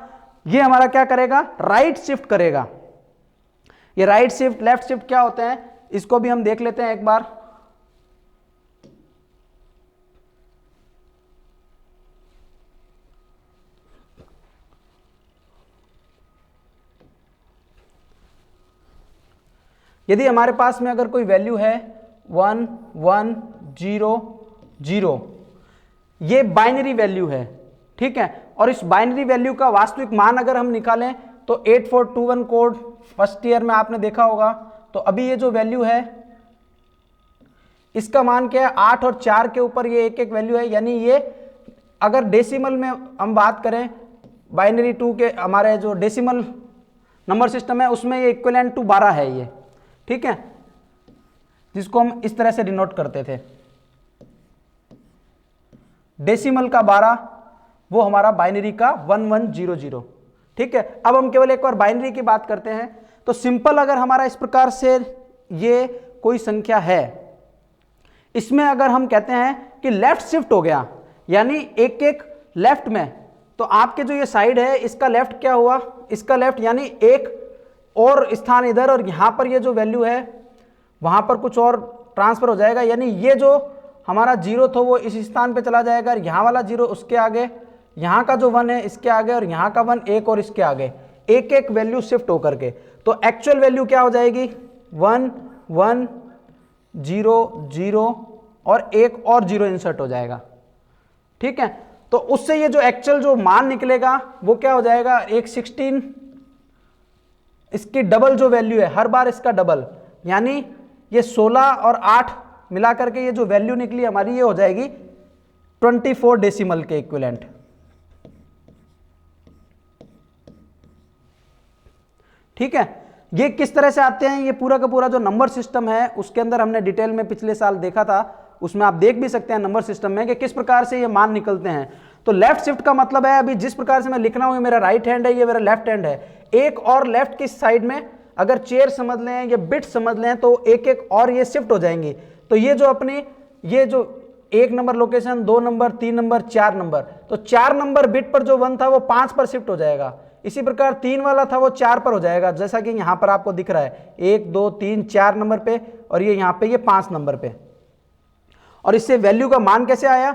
ये हमारा क्या करेगा, राइट शिफ्ट करेगा। ये राइट शिफ्ट लेफ्ट शिफ्ट क्या होते हैं, इसको भी हम देख लेते हैं एक बार। यदि हमारे पास में अगर कोई वैल्यू है 1 1 0 0, ये बाइनरी वैल्यू है, ठीक है। और इस बाइनरी वैल्यू का वास्तविक मान अगर हम निकालें तो 8421 कोड फर्स्ट ईयर में आपने देखा होगा। तो अभी ये जो वैल्यू है इसका मान क्या है, 8 और 4 के ऊपर ये एक एक वैल्यू है। यानी ये अगर डेसिमल में हम बात करें, बाइनरी 2 के हमारे जो डेसिमल नंबर सिस्टम है उसमें ये इक्विवेलेंट टू 12 है ये, ठीक है, जिसको हम इस तरह से डिनोट करते थे। डेसिमल का 12 वो हमारा बाइनरी का 1100, ठीक है। अब हम केवल एक बार बाइनरी की बात करते हैं। तो सिंपल अगर हमारा इस प्रकार से ये कोई संख्या है, इसमें अगर हम कहते हैं कि लेफ्ट शिफ्ट हो गया, यानी एक एक लेफ्ट में, तो आपके जो ये साइड है इसका लेफ्ट क्या हुआ, इसका लेफ्ट यानी एक और स्थान इधर, और यहाँ पर ये जो वैल्यू है वहाँ पर कुछ और ट्रांसफर हो जाएगा, यानी ये जो हमारा जीरो था वो इस स्थान पे चला जाएगा, और यहाँ वाला जीरो उसके आगे, यहाँ का जो 1 है इसके आगे, और यहाँ का 1 एक और इसके आगे, एक एक वैल्यू शिफ्ट होकर के। तो एक्चुअल वैल्यू क्या हो जाएगी, 1 1 0 0 और एक और 0 इंसर्ट हो जाएगा। ठीक है, तो उससे ये जो एक्चुअल जो मान निकलेगा वो क्या हो जाएगा, एक 16, इसकी डबल जो वैल्यू है हर बार इसका डबल, यानी ये 16 और 8 मिला करके ये जो वैल्यू निकली हमारी ये हो जाएगी 24 डेसिमल के इक्विवेलेंट। ठीक है, ये किस तरह से आते हैं, ये पूरा का पूरा जो नंबर सिस्टम है उसके अंदर हमने डिटेल में पिछले साल देखा था, उसमें आप देख भी सकते हैं नंबर सिस्टम में कि किस प्रकार से ये मान निकलते हैं। तो लेफ्ट शिफ्ट का मतलब है अभी जिस प्रकार से मैं लिख रहा हूं, ये मेरा राइट हैंड है, ये मेरा लेफ्ट हैंड है, एक और लेफ्ट की साइड में अगर चेयर समझ लें या बिट समझ लें तो एक एक और ये शिफ्ट हो जाएंगी। तो ये जो अपनी ये जो 1 number location, 2 number, 3 number, 4 number, तो 4 नंबर बिट पर जो 1 था वो 5 पर शिफ्ट हो जाएगा। इसी प्रकार 3 वाला था वो 4 पर हो जाएगा, जैसा कि यहाँ पर आपको दिख रहा है 1 2 3 4 नंबर पे, और ये यहाँ पे ये 5 नंबर पे। और इससे वैल्यू का मान कैसे आया,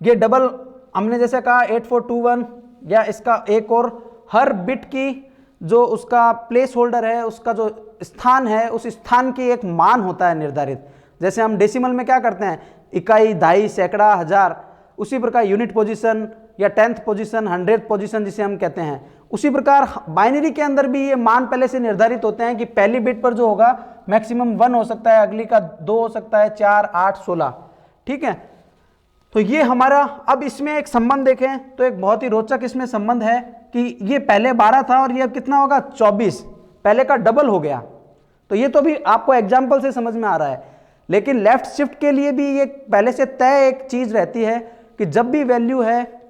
ये डबल हमने जैसे कहा 8421, या इसका एक और हर बिट की जो उसका प्लेस होल्डर है, उसका जो स्थान है, उस स्थान की एक मान होता है निर्धारित। जैसे हम डेसिमल में क्या करते हैं, इकाई, दहाई, सैकड़ा, हजार, उसी प्रकार यूनिट पोजीशन या 10th पोजीशन, 100th पोजीशन जिसे हम कहते हैं, उसी प्रकार बाइनरी के अंदर भी ये मान पहले से निर्धारित होते हैं कि पहली बिट पर जो होगा मैक्सिमम 1 हो सकता है, अगली का 2 हो सकता है, 4 8 16। ठीक है, तो ये हमारा, अब इसमें एक संबंध देखें तो एक बहुत ही रोचक इसमें संबंध है कि ये पहले 12 था और ये अब कितना होगा 24, पहले का डबल हो गया। तो ये तो भी आपको एग्जाम्पल से समझ में आ रहा है, लेकिन लेफ्ट शिफ्ट के लिए भी ये पहले से तय एक चीज रहती है कि जब भी वैल्यू है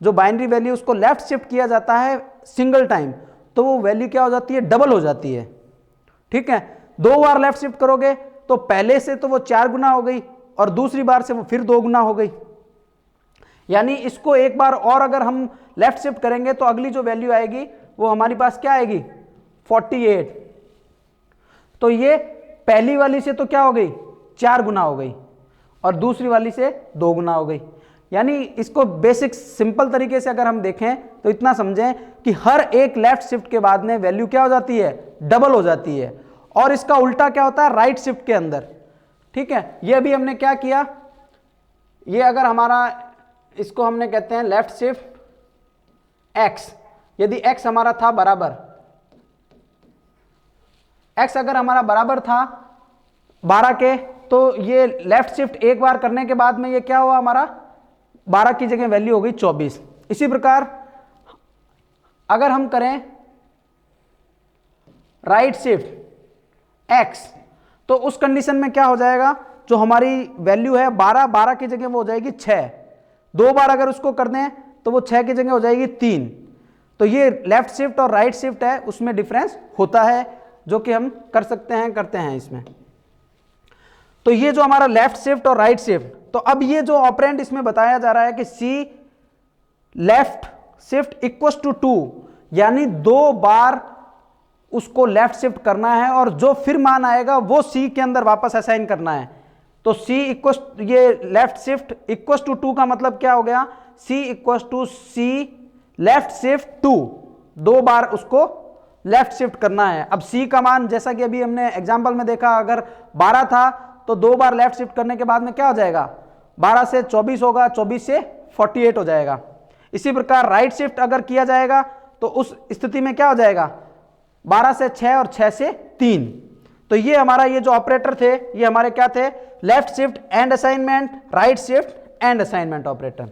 जो बाइनरी वैल्यू उसको लेफ्ट शिफ्ट किया जाता है सिंगल टाइम, तो वो वैल्यू क्या हो जाती है, डबल हो जाती है। ठीक है, 2 बार लेफ्ट शिफ्ट करोगे तो पहले से तो वो 4 गुना हो गई और दूसरी बार से वो फिर 2 गुना हो गई, यानी इसको एक बार और अगर हम लेफ्ट शिफ्ट करेंगे तो अगली जो वैल्यू आएगी वो हमारी पास क्या आएगी 48। तो ये पहली वाली से तो क्या हो गई 4 गुना हो गई और दूसरी वाली से 2 गुना हो गई। यानी इसको बेसिक सिंपल तरीके से अगर हम देखें तो इतना समझें कि हर एक लेफ्ट शिफ्ट के बाद में वैल्यू क्या हो जाती है, डबल हो जाती है। और इसका उल्टा क्या होता है राइट शिफ्ट के अंदर। ठीक है, ये अभी हमने क्या किया, ये अगर हमारा इसको हमने कहते हैं लेफ्ट शिफ्ट एक्स, यदि एक्स हमारा था बराबर, एक्स अगर हमारा बराबर था 12 के, तो ये लेफ्ट शिफ्ट एक बार करने के बाद में ये क्या हुआ हमारा 12 की जगह वैल्यू हो गई 24। इसी प्रकार अगर हम करें राइट शिफ्ट एक्स, तो उस कंडीशन में क्या हो जाएगा, जो हमारी वैल्यू है 12 की जगह वो हो जाएगी 6, 2 बार अगर उसको कर दें तो वो 6 की जगह हो जाएगी 3। तो ये लेफ्ट शिफ्ट और राइट शिफ्ट है, उसमें डिफरेंस होता है जो कि हम कर सकते हैं, करते हैं इसमें। तो ये जो हमारा लेफ्ट शिफ्ट और राइट शिफ्ट, तो अब ये जो ऑपरेंड इसमें बताया जा रहा है कि सी लेफ्ट शिफ्ट इक्वल टू 2, यानी 2 बार उसको लेफ्ट शिफ्ट करना है और जो फिर मान आएगा वो सी के अंदर वापस असाइन करना है। तो सी इक्वल, ये लेफ्ट शिफ्ट इक्वल टू 2 का मतलब क्या हो गया, C equal to C left shift 2, 2 बार उसको लेफ्ट शिफ्ट करना है। अब सी का मान जैसा कि अभी हमने एग्जांपल में देखा, अगर 12 था तो 2 बार लेफ्ट शिफ्ट करने के बाद में क्या हो जाएगा, 12 से 24 होगा, 24 से 48 हो जाएगा। इसी प्रकार राइट शिफ्ट अगर किया जाएगा तो उस स्थिति में क्या हो जाएगा, 12 से 6 और 6 से 3। तो ये हमारा ये जो ऑपरेटर थे ये हमारे क्या थे, left shift and assignment, right shift and assignment operator.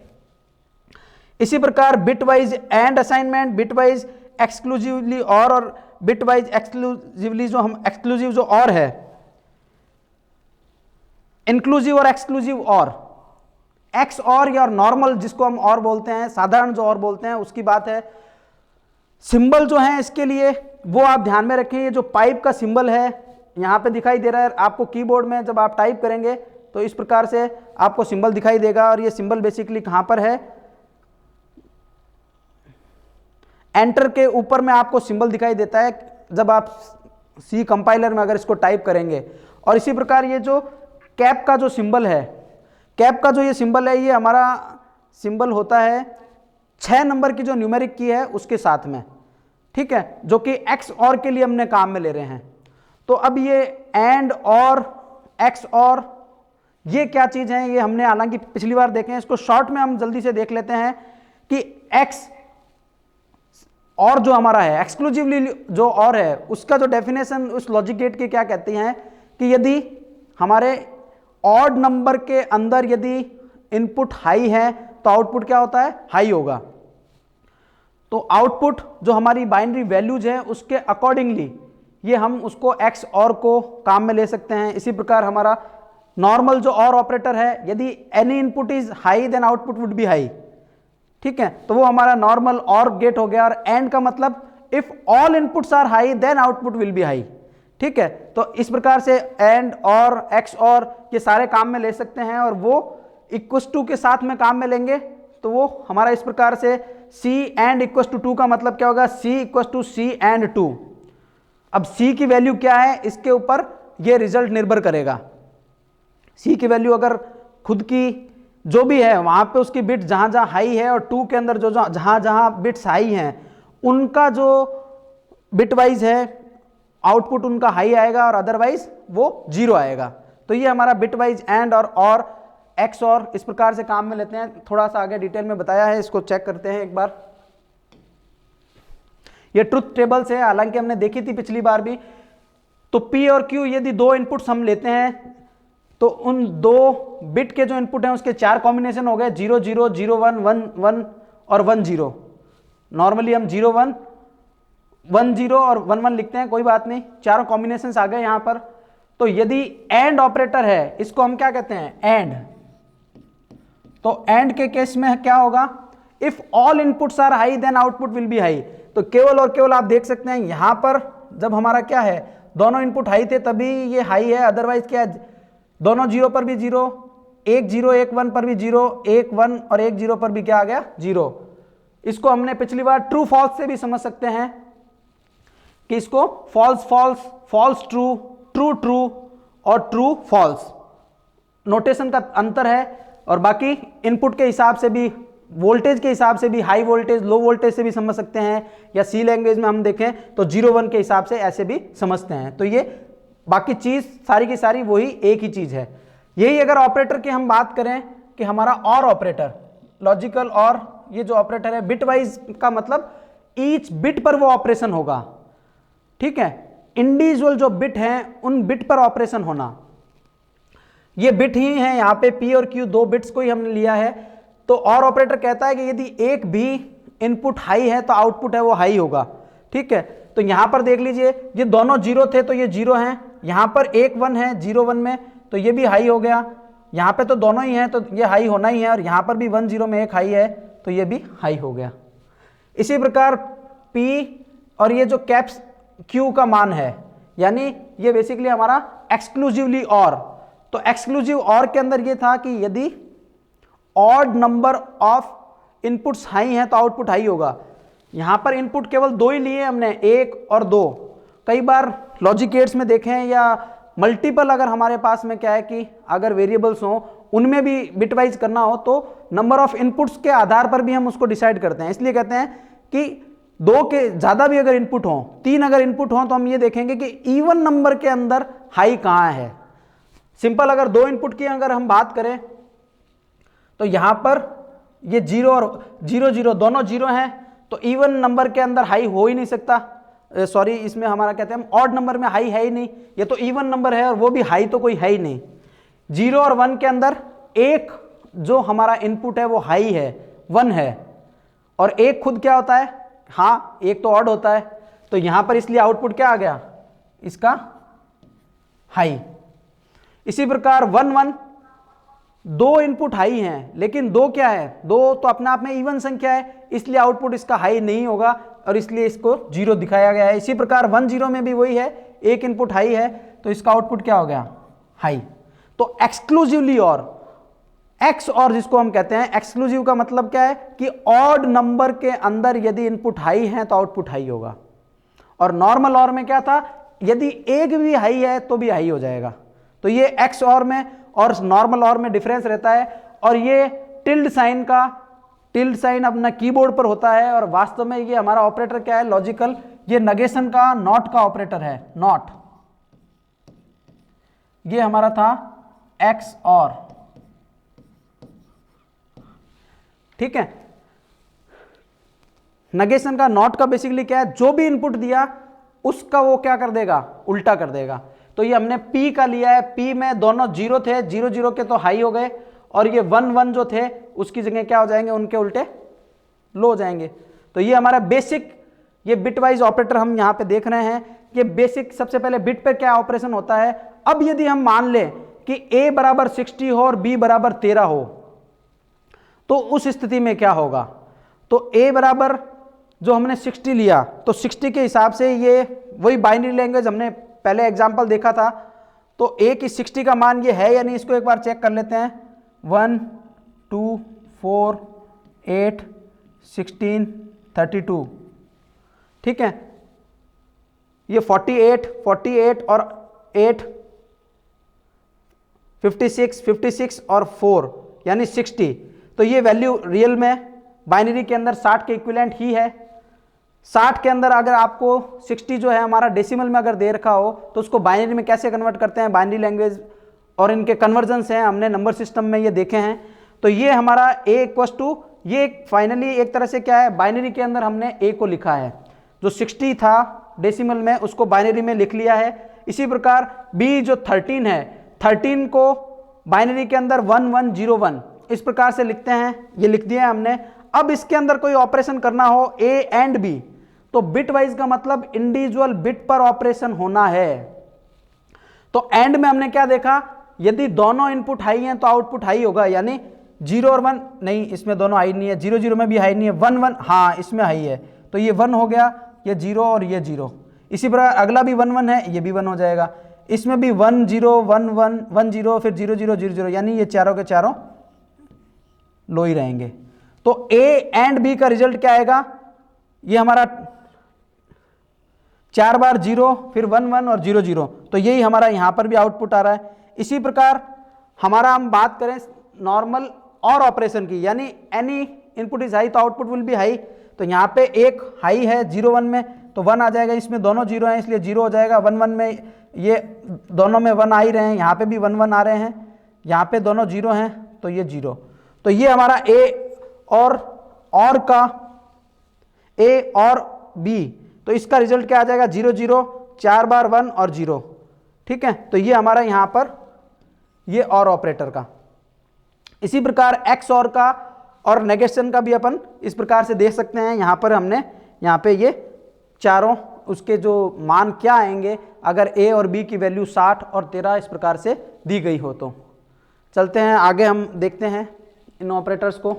इसी प्रकार bit wise and assignment, bit wise exclusively और बिट वाइज एक्सक्लूसिवली जो हम एक्सक्लूसिव जो और है, इंक्लूसिव और एक्सक्लूसिव और, एक्स और या नॉर्मल जिसको हम और बोलते हैं, साधारण जो और बोलते हैं, उसकी बात है। सिंबल जो है इसके लिए वो आप ध्यान में रखें, ये जो पाइप का सिंबल है यहाँ पे दिखाई दे रहा है आपको कीबोर्ड में, जब आप टाइप करेंगे तो इस प्रकार से आपको सिंबल दिखाई देगा और ये सिंबल बेसिकली कहां पर है, एंटर के ऊपर में आपको सिंबल दिखाई देता है जब आप सी कंपाइलर में अगर इसको टाइप करेंगे। और इसी प्रकार ये जो कैप का जो सिंबल है, कैप का जो ये सिंबल है, ये हमारा सिंबल होता है 6 नंबर की जो न्यूमेरिक की है उसके साथ में, ठीक है, जो कि एक्स और के लिए हमने काम में ले रहे हैं। तो अब ये एंड और एक्स और ये क्या चीज है, ये हमने हालांकि पिछली बार देखे हैं, इसको शॉर्ट में हम जल्दी से देख लेते हैं कि एक्स और जो हमारा है एक्सक्लूसिवली जो और है उसका जो डेफिनेशन उस लॉजिक गेट की क्या कहती हैं कि यदि हमारे ऑड नंबर के अंदर यदि इनपुट हाई है तो आउटपुट क्या होता है, हाई होगा। तो आउटपुट जो हमारी बाइनरी वैल्यूज है उसके अकॉर्डिंगली ये हम उसको एक्स और को काम में ले सकते हैं। इसी प्रकार हमारा नॉर्मल जो और ऑपरेटर है, यदि any input is high then output would be high, ठीक है, तो वो हमारा नॉर्मल और गेट हो गया। और एंड का मतलब if all inputs are high then output will be high, ठीक है। तो इस प्रकार से एंड और एक्स और ये सारे काम में ले सकते हैं और वो इक्वस टू के साथ में काम में लेंगे तो वो हमारा इस प्रकार से सी एंड इक्वस टू 2 का मतलब क्या होगा, c equals to c and 2। अब सी की वैल्यू क्या है इसके ऊपर ये रिजल्ट निर्भर करेगा। सी की वैल्यू अगर खुद की जो भी है वहां पे उसकी बिट जहां जहां हाई है और 2 के अंदर जो जहां जहां बिट्स हाई हैं उनका जो बिट वाइज है आउटपुट उनका हाई आएगा और अदरवाइज वो 0 आएगा। तो ये हमारा बिट वाइज एंड और एक्स और इस प्रकार से काम में लेते हैं। थोड़ा सा आगे डिटेल में बताया है, इसको चेक करते हैं एक बार। ये ट्रुथ टेबल से हालांकि हमने देखी थी पिछली बार भी। तो पी और क्यू यदि 2 इनपुट्स हम लेते हैं तो उन 2 बिट के जो इनपुट हैं उसके 4 कॉम्बिनेशन हो गए, 0 0 0 1 1 1 और 1 0। नॉर्मली हम 0 1 1 0 और 1 1 लिखते हैं, कोई बात नहीं, चारों कॉम्बिनेशंस आ गए यहां पर। तो यदि एंड ऑपरेटर है इसको हम क्या कहते हैं, एंड। तो एंड के केस में क्या होगा, if all inputs are high then output will be high. तो केवल और केवल आप देख सकते हैं यहां पर जब हमारा क्या है दोनों इनपुट हाई थे तभी ये हाई है, अदरवाइज क्या है दोनों 0 पर भी 0, 1 0 1 1 पर भी 0, 1 1 और 1 0 पर भी क्या आ गया 0। इसको हमने पिछली बार ट्रू फॉल्स से भी समझ सकते हैं कि इसको false false, false true, true true और ट्रू फॉल्स नोटेशन का अंतर है। और बाकी इनपुट के हिसाब से भी, वोल्टेज के हिसाब से भी, हाई वोल्टेज लो वोल्टेज से भी समझ सकते हैं, या सी लैंग्वेज में हम देखें तो 0 1 के हिसाब से ऐसे भी समझते हैं। तो ये बाकी चीज सारी की सारी वही एक ही चीज है। यही अगर ऑपरेटर की हम बात करें कि हमारा और ऑपरेटर लॉजिकल और ये जो ऑपरेटर है बिट वाइज का मतलब ईच बिट पर वो ऑपरेशन होगा, ठीक है, इंडिविजुअल जो बिट हैं उन बिट पर ऑपरेशन होना। ये बिट ही है यहाँ पे पी और क्यू 2 बिट्स को ही हमने लिया है। तो और ऑपरेटर कहता है कि यदि एक भी इनपुट हाई है तो आउटपुट है वो हाई होगा, ठीक है। तो यहां पर देख लीजिए ये दोनों 0 थे तो ये 0 हैं, यहां पर 1 1 है 0 1 में तो ये भी हाई हो गया, यहां पे तो दोनों ही हैं तो ये हाई होना ही है, और यहां पर भी 1 0 में एक हाई है तो ये भी हाई हो गया। इसी प्रकार P और ये जो कैप्स Q का मान है, यानी ये बेसिकली हमारा एक्सक्लूसिवली और। तो एक्सक्लूसिव और के अंदर ये था कि यदि odd number of inputs high हैं तो आउटपुट हाई होगा। यहां पर इनपुट केवल 2 ही लिए हमने, 1 और 2। कई बार लॉजिक गेट्स में देखें या मल्टीपल अगर हमारे पास में क्या है कि अगर वेरिएबल्स हो उनमें भी बिटवाइज करना हो तो नंबर ऑफ इनपुट्स के आधार पर भी हम उसको डिसाइड करते हैं। इसलिए कहते हैं कि 2 के ज्यादा भी अगर इनपुट हो, 3 अगर इनपुट हो तो हम ये देखेंगे कि इवन नंबर के अंदर हाई कहां है। सिंपल अगर 2 इनपुट की अगर हम बात करें तो यहां पर ये 0 और 0 0 दोनों 0 हैं तो इवन नंबर के अंदर हाई हो ही नहीं सकता। सॉरी, इसमें हमारा कहते हैं ऑड नंबर में हाई है ही नहीं, ये तो इवन नंबर है और वो भी हाई तो कोई है ही नहीं। 0 और 1 के अंदर एक जो हमारा इनपुट है वो हाई है, 1 है, और एक खुद क्या होता है, हाँ एक तो ऑड होता है। तो यहां पर इसलिए आउटपुट क्या आ गया इसका हाई। इसी प्रकार 1 1 2 इनपुट हाई हैं लेकिन 2 क्या है, 2 तो अपने आप में इवन संख्या है इसलिए आउटपुट इसका हाई नहीं होगा और इसलिए इसको 0 दिखाया गया है। इसी प्रकार 1 0 में भी वही है, एक इनपुट हाई है तो इसका आउटपुट क्या हो गया हाई। तो एक्सक्लूसिवली और, एक्स और जिसको हम कहते हैं, एक्सक्लूसिव का मतलब क्या है कि ऑड नंबर के अंदर यदि इनपुट हाई है तो आउटपुट हाई होगा, और नॉर्मल और में क्या था, यदि एक भी हाई है तो भी हाई हो जाएगा। तो ये एक्स और में और नॉर्मल और में डिफरेंस रहता है। और ये टिल्ड साइन का, टिल्ड साइन अपना कीबोर्ड पर होता है, और वास्तव में ये हमारा ऑपरेटर क्या है, लॉजिकल, ये नेगेशन का नॉट का ऑपरेटर है, नॉट। ये हमारा था एक्स और, ठीक है। नेगेशन का नॉट का बेसिकली क्या है, जो भी इनपुट दिया उसका वो क्या कर देगा, उल्टा कर देगा। तो ये हमने P का लिया है, P में दोनों जीरो थे, जीरो जीरो के तो हाई हो गए, और ये वन वन जो थे उसकी जगह क्या हो जाएंगे, उनके उल्टे लो हो जाएंगे। तो ये हमारा बेसिक, ये बिट वाइज ऑपरेटर हम यहां पे देख रहे हैं। ये बेसिक, सबसे पहले बिट पे क्या ऑपरेशन होता है। अब यदि हम मान लें कि A बराबर 60 हो और B बराबर 13 हो, तो उस स्थिति में क्या होगा। तो A बराबर जो हमने 60 लिया, तो 60 के हिसाब से ये वही बाइनरी लैंग्वेज हमने पहले एग्जाम्पल देखा था। तो A की 60 का मान ये है या नहीं, इसको एक बार चेक कर लेते हैं। 1 2 4 8 16 32, ठीक है। ये 48 और 8 56 56 और 4 यानी 60। तो ये वैल्यू रियल में बाइनरी के अंदर 60 के इक्विवेलेंट ही है। 60 के अंदर अगर आपको 60 जो है हमारा डेसिमल में अगर दे रखा हो, तो उसको बाइनरी में कैसे कन्वर्ट करते हैं, बाइनरी लैंग्वेज और इनके कन्वर्जन्स हैं, हमने नंबर सिस्टम में ये देखे हैं। तो ये हमारा A इक्वल्स टू, ये फाइनली एक तरह से क्या है, बाइनरी के अंदर हमने A को लिखा है, जो 60 था डेसिमल में उसको बाइनरी में लिख लिया है। इसी प्रकार B जो 13 है, 13 को बाइनरी के अंदर 1101 इस प्रकार से लिखते हैं, ये लिख दिया है हमने। अब इसके अंदर कोई ऑपरेशन करना हो A एंड B, तो बिट वाइज का मतलब इंडिविजुअल बिट पर ऑपरेशन होना है। तो एंड में हमने क्या देखा, यदि दोनों इनपुट हाई हैं तो आउटपुट हाई होगा, यानी 0 और 1 नहीं, इसमें दोनों हाई नहीं है, 0 0 में भी हाई नहीं है, 1 1 हाँ इसमें हाई है, तो ये 1 हो गया, ये 0 और ये 0। इसी प्रकार अगला भी 1 1 है, ये भी 1 हो जाएगा, इसमें भी 1 0 1 1 1 0 फिर 0 0 0 0, यानी ये चारों के चारों लो ही रहेंगे। तो A एंड B का रिजल्ट क्या आएगा, ये हमारा 4 बार 0 फिर 1 1 और 0 0, तो यही हमारा यहां पर भी आउटपुट आ रहा है। इसी प्रकार हमारा हम बात करें नॉर्मल और ऑपरेशन की, यानी एनी इनपुट इज हाई तो आउटपुट विल बी हाई। तो यहाँ पे एक हाई है 0 1 में, तो 1 आ जाएगा, इसमें दोनों 0 हैं इसलिए 0 हो जाएगा। 1 1 में ये दोनों में 1 आ ही रहे हैं, यहाँ पे भी 1 1 आ रहे हैं, यहाँ पे दोनों 0 हैं तो ये 0। तो ये हमारा A और का A और B, तो इसका रिजल्ट क्या आ जाएगा, 0 0 4 बार 1 और 0, ठीक है। तो ये हमारा यहाँ पर ये और ऑपरेटर का। इसी प्रकार एक्स और का और नेगेशन का भी अपन इस प्रकार से देख सकते हैं। यहाँ पर हमने यहाँ पे ये चारों उसके जो मान क्या आएंगे अगर A और B की वैल्यू 60 और 13 इस प्रकार से दी गई हो। तो चलते हैं आगे, हम देखते हैं इन ऑपरेटर्स को।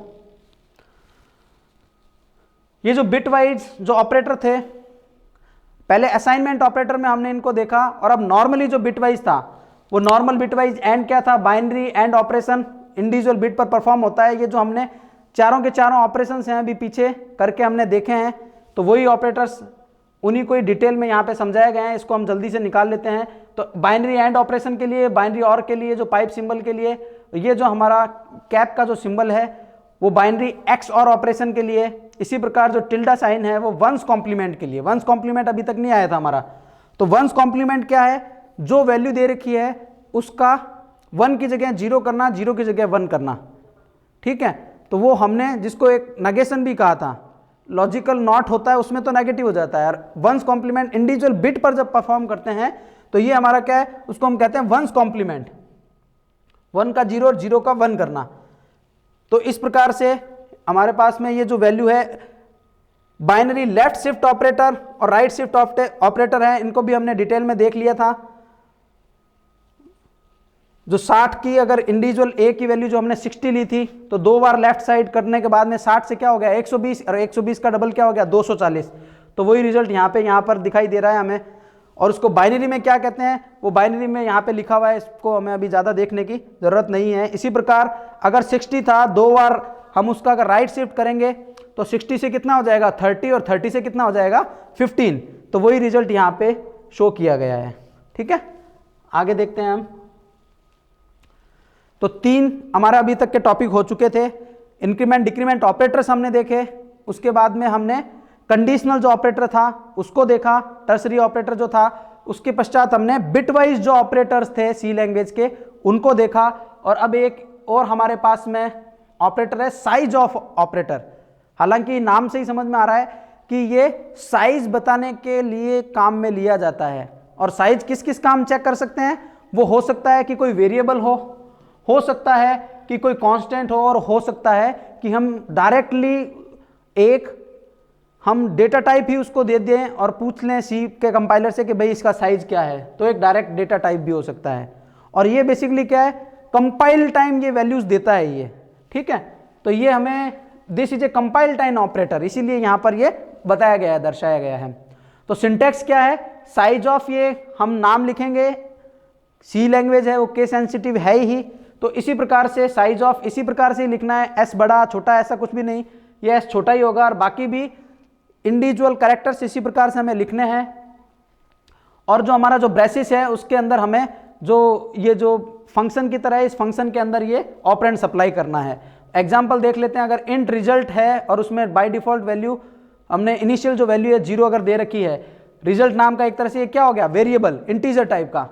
ये जो बिट वाइज जो ऑपरेटर थे, पहले असाइनमेंट ऑपरेटर में हमने इनको देखा, और अब नॉर्मली जो बिट वाइज था वो नॉर्मल बिट वाइज एंड क्या था, binary and operation individual bit पर परफॉर्म होता है। ये जो हमने चारों के चारों ऑपरेशंस हैं अभी पीछे करके हमने देखे हैं, तो वही ऑपरेटर्स उन्हीं को ही डिटेल में यहाँ पे समझाए गए हैं। इसको हम जल्दी से निकाल लेते हैं। तो बाइनरी एंड ऑपरेशन के लिए, बाइनरी और के लिए, जो पाइप सिंबल के लिए, ये जो हमारा कैप का जो सिंबल है वो बाइनरी एक्स और ऑपरेशन के लिए। इसी प्रकार जो टिल्डा साइन है वो वंस कॉम्प्लीमेंट के लिए। वंस कॉम्प्लीमेंट अभी तक नहीं आया था हमारा, तो वंस कॉम्प्लीमेंट क्या है, जो वैल्यू दे रखी है उसका 1 की जगह 0 करना, 0 की जगह 1 करना, ठीक है। तो वो हमने जिसको एक नेगेशन भी कहा था, लॉजिकल नॉट होता है उसमें तो नेगेटिव हो जाता है यार। वंस कॉम्प्लीमेंट इंडिविजुअल बिट पर जब परफॉर्म करते हैं तो ये हमारा क्या है, उसको हम कहते हैं वंस कॉम्प्लीमेंट, 1 का 0 और 0 का 1 करना। तो इस प्रकार से हमारे पास में ये जो वैल्यू है, बाइनरी लेफ्ट शिफ्ट ऑपरेटर और राइट शिफ्ट ऑपरेटर है, इनको भी हमने डिटेल में देख लिया था। जो 60 की अगर इंडिविजुअल A की वैल्यू जो हमने 60 ली थी, तो 2 बार लेफ्ट साइड करने के बाद में 60 से क्या हो गया 120, और 120 का डबल क्या हो गया 240। तो वही रिजल्ट यहाँ पर दिखाई दे रहा है हमें। और उसको बाइनरी में क्या कहते हैं, वो बाइनरी में यहाँ पे लिखा हुआ है, इसको हमें अभी ज़्यादा देखने की ज़रूरत नहीं है। इसी प्रकार अगर 60 था, 2 बार हम उसका अगर राइट शिफ्ट करेंगे तो 60 से कितना हो जाएगा 30, और 30 से कितना हो जाएगा 15, तो वही रिजल्ट यहाँ पे शो किया गया है। ठीक है, आगे देखते हैं हम। तो 3 हमारा अभी तक के टॉपिक हो चुके थे। इंक्रीमेंट डिक्रीमेंट ऑपरेटर्स हमने देखे, उसके बाद में हमने कंडीशनल जो ऑपरेटर था उसको देखा, टर्सरी ऑपरेटर जो था, उसके पश्चात हमने बिटवाइज जो ऑपरेटर्स थे सी लैंग्वेज के उनको देखा, और अब एक और हमारे पास में ऑपरेटर है साइज ऑफ ऑपरेटर। हालांकि नाम से ही समझ में आ रहा है कि ये साइज बताने के लिए काम में लिया जाता है। और साइज किस किस काम चेक कर सकते हैं, वो हो सकता है कि कोई वेरिएबल हो सकता है कि कोई कांस्टेंट हो, और हो सकता है कि हम डायरेक्टली एक हम डेटा टाइप ही उसको दे दें और पूछ लें सी के कंपाइलर से कि भाई इसका साइज क्या है, तो एक डायरेक्ट डेटा टाइप भी हो सकता है। और ये बेसिकली क्या है, कंपाइल टाइम ये वैल्यूज देता है ये। ठीक है, तो ये हमें this is a compile time operator, इसीलिए यहाँ पर ये बताया गया है, दर्शाया गया है। तो सिंटैक्स क्या है, साइज ऑफ, ये हम नाम लिखेंगे, सी लैंग्वेज है वो केस सेंसिटिव है ही, तो इसी प्रकार से साइज ऑफ इसी प्रकार से लिखना है, एस बड़ा छोटा ऐसा कुछ भी नहीं, ये एस छोटा ही होगा, और बाकी भी इंडिविजुअल कैरेक्टर्स इसी प्रकार से हमें लिखने हैं। और जो हमारा जो ब्रेसिस है उसके अंदर हमें जो ये जो फंक्शन की तरह है, इस फंक्शन के अंदर ये ऑपरेंड सप्लाई करना है। एग्जांपल देख लेते हैं, अगर इंट रिजल्ट है और उसमें बाय डिफॉल्ट वैल्यू हमने इनिशियल जो वैल्यू है 0 अगर दे रखी है, रिजल्ट नाम का एक तरह से ये क्या हो गया, वेरिएबल इंटीजर टाइप का,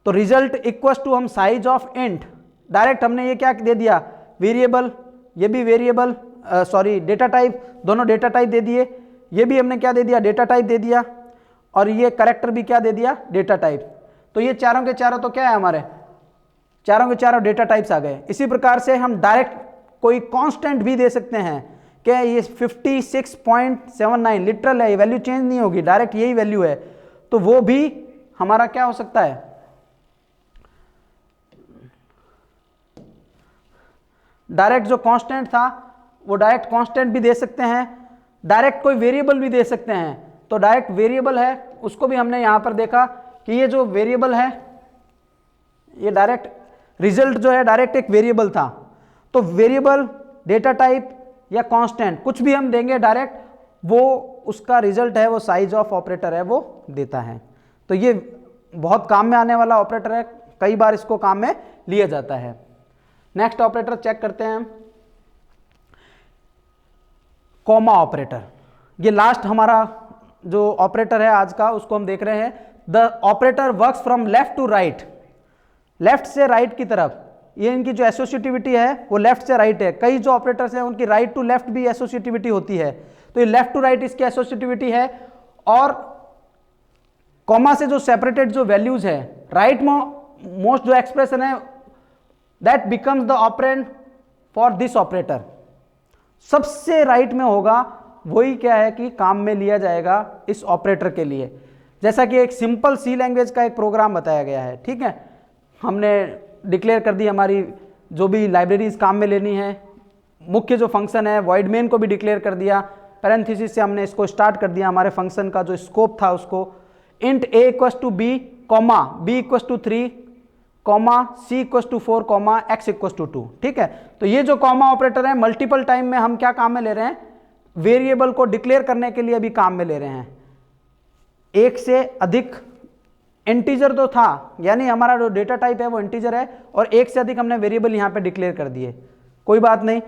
तो रिजल्ट इक्वल टू हम साइज ऑफ इंट, डायरेक्ट हमने ये क्या दे दिया, वेरिएबल, ये भी वेरिएबल सॉरी डेटा टाइप, दोनों डेटा टाइप दे दिए, ये भी हमने क्या दे दिया, डेटा टाइप दे दिया, और ये कैरेक्टर भी क्या दे दिया, डेटा टाइप। तो ये चारों के चारों तो क्या है, हमारे चारों के चारों डेटा टाइप्स आ गए। इसी प्रकार से हम डायरेक्ट कोई कांस्टेंट भी दे सकते हैं, क्या ये 56.79 लिटरल है, ये वैल्यू चेंज नहीं होगी, डायरेक्ट यही वैल्यू है, तो वो भी हमारा क्या हो सकता है, डायरेक्ट जो कांस्टेंट था वो डायरेक्ट कांस्टेंट भी दे सकते हैं, डायरेक्ट कोई वेरिएबल भी दे सकते हैं। तो डायरेक्ट वेरिएबल है उसको भी हमने यहां पर देखा कि ये जो वेरिएबल है, ये डायरेक्ट रिजल्ट जो है डायरेक्ट एक वेरिएबल था, तो वेरिएबल, डेटा टाइप या कांस्टेंट कुछ भी हम देंगे डायरेक्ट, वो उसका रिजल्ट है वो साइज ऑफ ऑपरेटर है वो देता है। तो ये बहुत काम में आने वाला ऑपरेटर है, कई बार इसको काम में लिया जाता है। नेक्स्ट ऑपरेटर चेक करते हैं हम, कॉमा ऑपरेटर। ये लास्ट हमारा जो ऑपरेटर है आज का उसको हम देख रहे हैं। The operator works from left to right, left से राइट की तरफ, ये इनकी जो एसोसिएटिविटी है वो लेफ्ट से राइट है। कई जो ऑपरेटर्स हैं उनकी राइट टू लेफ्ट भी एसोसिएटिविटी होती है, तो ये लेफ्ट टू राइट इसकी एसोसिएटिविटी है। और कॉमा से जो सेपरेटेड जो वैल्यूज है, राइट मोस्ट जो एक्सप्रेशन है that becomes the operand for this operator, सबसे राइट में होगा वही क्या है कि काम में लिया जाएगा इस ऑपरेटर के लिए। जैसा कि एक सिंपल सी लैंग्वेज का एक प्रोग्राम बताया गया है। ठीक है, हमने डिक्लेयर कर दी हमारी जो भी लाइब्रेरीज काम में लेनी है, मुख्य जो फंक्शन है वॉइड मेन को भी डिक्लेयर कर दिया, पैरेंथेसिस से हमने इसको स्टार्ट कर दिया, हमारे फंक्शन का जो स्कोप था उसको, int a equals to b comma b equals to 3 comma c equals to 4 comma x equals to 2। ठीक है, तो ये जो कॉमा ऑपरेटर है मल्टीपल टाइम में हम क्या काम में ले रहे हैं, वेरिएबल को डिक्लेयर करने के लिए भी काम में ले रहे हैं। एक से अधिक इंटीजर तो था, यानी हमारा जो डेटा टाइप है वो इंटीजर है, और एक से अधिक हमने वेरिएबल यहाँ पे डिक्लेयर कर दिए, कोई बात नहीं।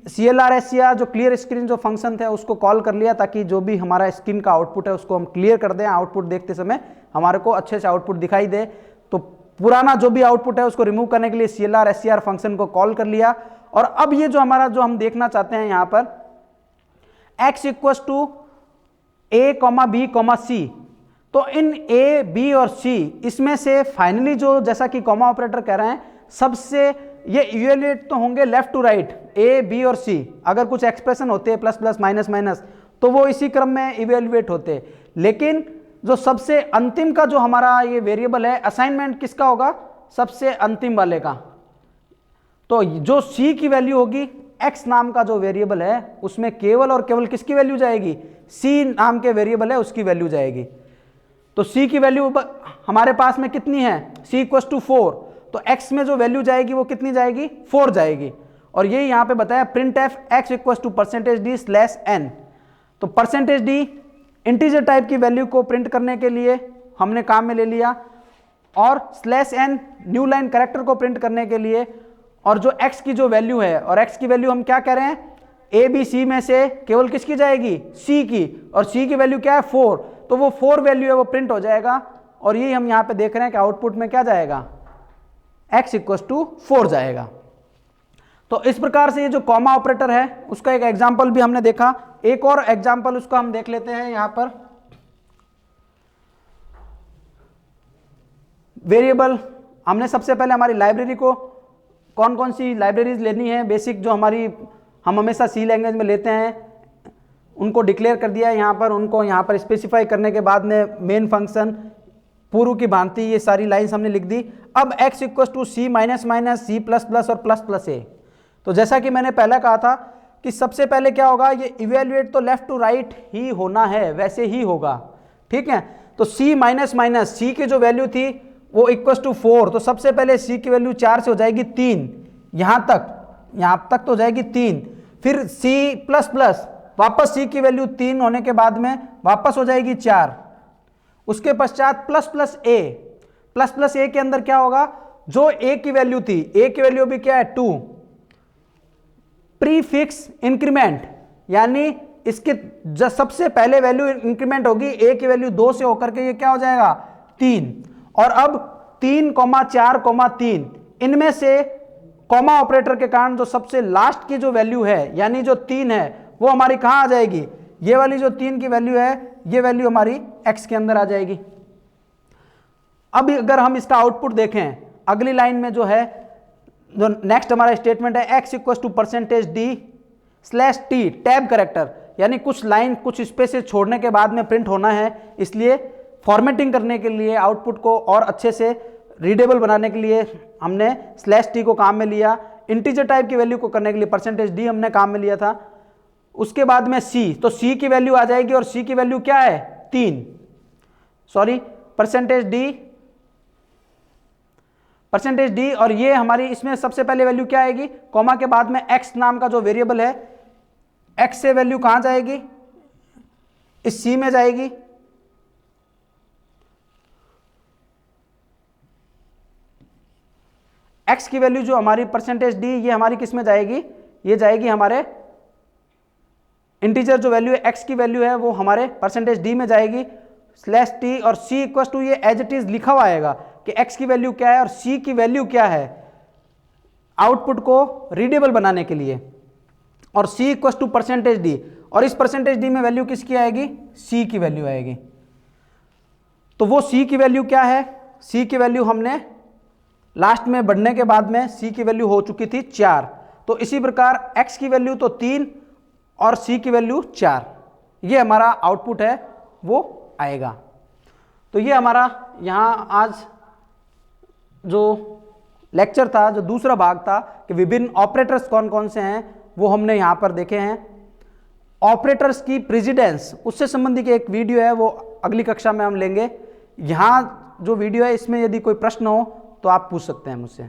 CLR जो क्लियर स्क्रीन जो फंक्शन थे उसको कॉल कर लिया, ताकि जो भी हमारा स्क्रीन का आउटपुट है उसको हम क्लियर कर दें, आउटपुट देखते समय हमारे को अच्छे से आउटपुट दिखाई दे। तो पुराना जो भी आउटपुट है उसको रिमूव करने के लिए CLR फंक्शन को कॉल कर लिया। और अब ये जो हमारा जो हम देखना चाहते हैं यहाँ पर x equals to a comma b comma c, तो इन a b और c इसमें से फाइनली जो, जैसा कि कॉमा ऑपरेटर कह रहे हैं, सबसे ये इवैल्यूएट तो होंगे left to right, a b और c। अगर कुछ एक्सप्रेशन होते हैं प्लस प्लस माइनस माइनस तो वो इसी क्रम में इवैल्यूएट होते, लेकिन जो सबसे अंतिम का जो हमारा ये वेरिएबल है, असाइनमेंट किसका होगा, सबसे अंतिम वाले का। तो जो c की वैल्यू होगी, x नाम का जो वेरिएबल है उसमें केवल और केवल किसकी वैल्यू जाएगी, c नाम के वेरिएबल है उसकी वैल्यू जाएगी। तो c की वैल्यू हमारे पास में कितनी है, c इक्वल्स टू 4, तो x में जो वैल्यू जाएगी वो कितनी जाएगी, 4 जाएगी। और ये यहाँ पे बताया print f x equals to %d slash n। तो %d इंटीजर टाइप की वैल्यू को प्रिंट करने के लिए हमने काम में ले लिया, और slash n new line character को प्रिंट करने के लिए। और जो x की जो वैल्यू है, और x की वैल्यू हम क्या कह रहे हैं, a b c में से केवल किसकी जाएगी, c की, और c की वैल्यू क्या है 4, तो वो 4 वैल्यू है वो प्रिंट हो जाएगा। और ये हम यहाँ पे देख रहे हैं कि आउटपुट में क्या जाएगा, x इक्वल्स टू 4 जाएगा। तो इस प्रकार से ये जो कॉमा ऑपरेटर है उसका एक एग्जांपल भी हमने देखा। एक और एग्जांपल उसका हम देख लेते हैं। यहाँ पर वेरिएबल, हमने सबसे पहले हमारी लाइब्रेरी को कौन कौन सी लाइब्रेरीज लेनी है, बेसिक जो हमारी हम हमेशा सी लैंग्वेज में लेते हैं उनको डिक्लेयर कर दिया है यहाँ पर। उनको यहाँ पर स्पेसिफाई करने के बाद में मेन फंक्शन पूर्व की भांति ये सारी लाइन्स हमने लिख दी। अब x equals to c minus minus c plus plus और प्लस प्लस a। तो जैसा कि मैंने पहले कहा था कि सबसे पहले क्या होगा, ये इवेल्युएट तो लेफ्ट टू राइट ही होना है, वैसे ही होगा, ठीक है। तो c माइनस माइनस c की जो वैल्यू थी वो इक्वल्स टू 4, तो सबसे पहले c की वैल्यू 4 से हो जाएगी 3, यहाँ तक तो हो जाएगी 3। फिर c प्लस प्लस, वापस c की वैल्यू 3 होने के बाद में वापस हो जाएगी 4। उसके पश्चात प्लस प्लस a के अंदर क्या होगा, जो a की वैल्यू थी, a की वैल्यू भी क्या है 2, प्रीफिक्स इंक्रीमेंट, यानी इसके सबसे पहले वैल्यू इंक्रीमेंट होगी, a की वैल्यू 2 से होकर के ये क्या हो जाएगा 3। और अब 3, 4, 3 इनमें से कॉमा ऑपरेटर के कारण जो सबसे लास्ट की जो वैल्यू है, यानी जो 3 है, वो हमारी कहां आ जाएगी, ये वाली जो 3 की वैल्यू है, ये वैल्यू हमारी x के अंदर आ जाएगी। अब अगर हम इसका आउटपुट देखें, अगली लाइन में जो है, जो नेक्स्ट हमारा स्टेटमेंट है x equals to %d slash t tab character, यानी कुछ लाइन कुछ स्पेसेस छोड़ने के बाद में प्रिंट होना है, इसलिए फॉर्मेटिंग करने के लिए आउटपुट को और अच्छे से रीडेबल बनाने के लिए हमने स्लैश t को काम में लिया। इंटीजर टाइप की वैल्यू को करने के लिए %d हमने काम में लिया था। उसके बाद में c, तो c की वैल्यू आ जाएगी, और c की वैल्यू क्या है 3, सॉरी %d, और ये हमारी इसमें सबसे पहले वैल्यू क्या आएगी, कॉमा के बाद में x नाम का जो वेरिएबल है, x से वैल्यू कहां जाएगी, इस c में जाएगी। x की वैल्यू जो हमारी %d, ये हमारी किस में जाएगी, ये जाएगी हमारे इंटीजर जो वैल्यू है x की वैल्यू है वो हमारे %d में जाएगी स्लैश t, और c इक्वल्स टू ये एज इट इज लिखा हुआ आएगा कि x की वैल्यू क्या है और c की वैल्यू क्या है, आउटपुट को रीडेबल बनाने के लिए। और c इक्वल्स टू %d, और इस %d में वैल्यू किसकी आएगी, c की वैल्यू आएगी। तो वो c की वैल्यू क्या है, c की वैल्यू हमने लास्ट में बढ़ने के बाद में c की वैल्यू हो चुकी थी 4। तो इसी प्रकार x की वैल्यू तो 3 और c की वैल्यू 4, ये हमारा आउटपुट है वो आएगा। तो ये हमारा यहाँ आज जो लेक्चर था, जो दूसरा भाग था कि विभिन्न ऑपरेटर्स कौन कौन से हैं, वो हमने यहाँ पर देखे हैं। ऑपरेटर्स की प्रेसिडेंस, उससे संबंधित एक वीडियो है, वो अगली कक्षा में हम लेंगे। यहाँ जो वीडियो है इसमें यदि कोई प्रश्न हो तो आप पूछ सकते हैं मुझसे।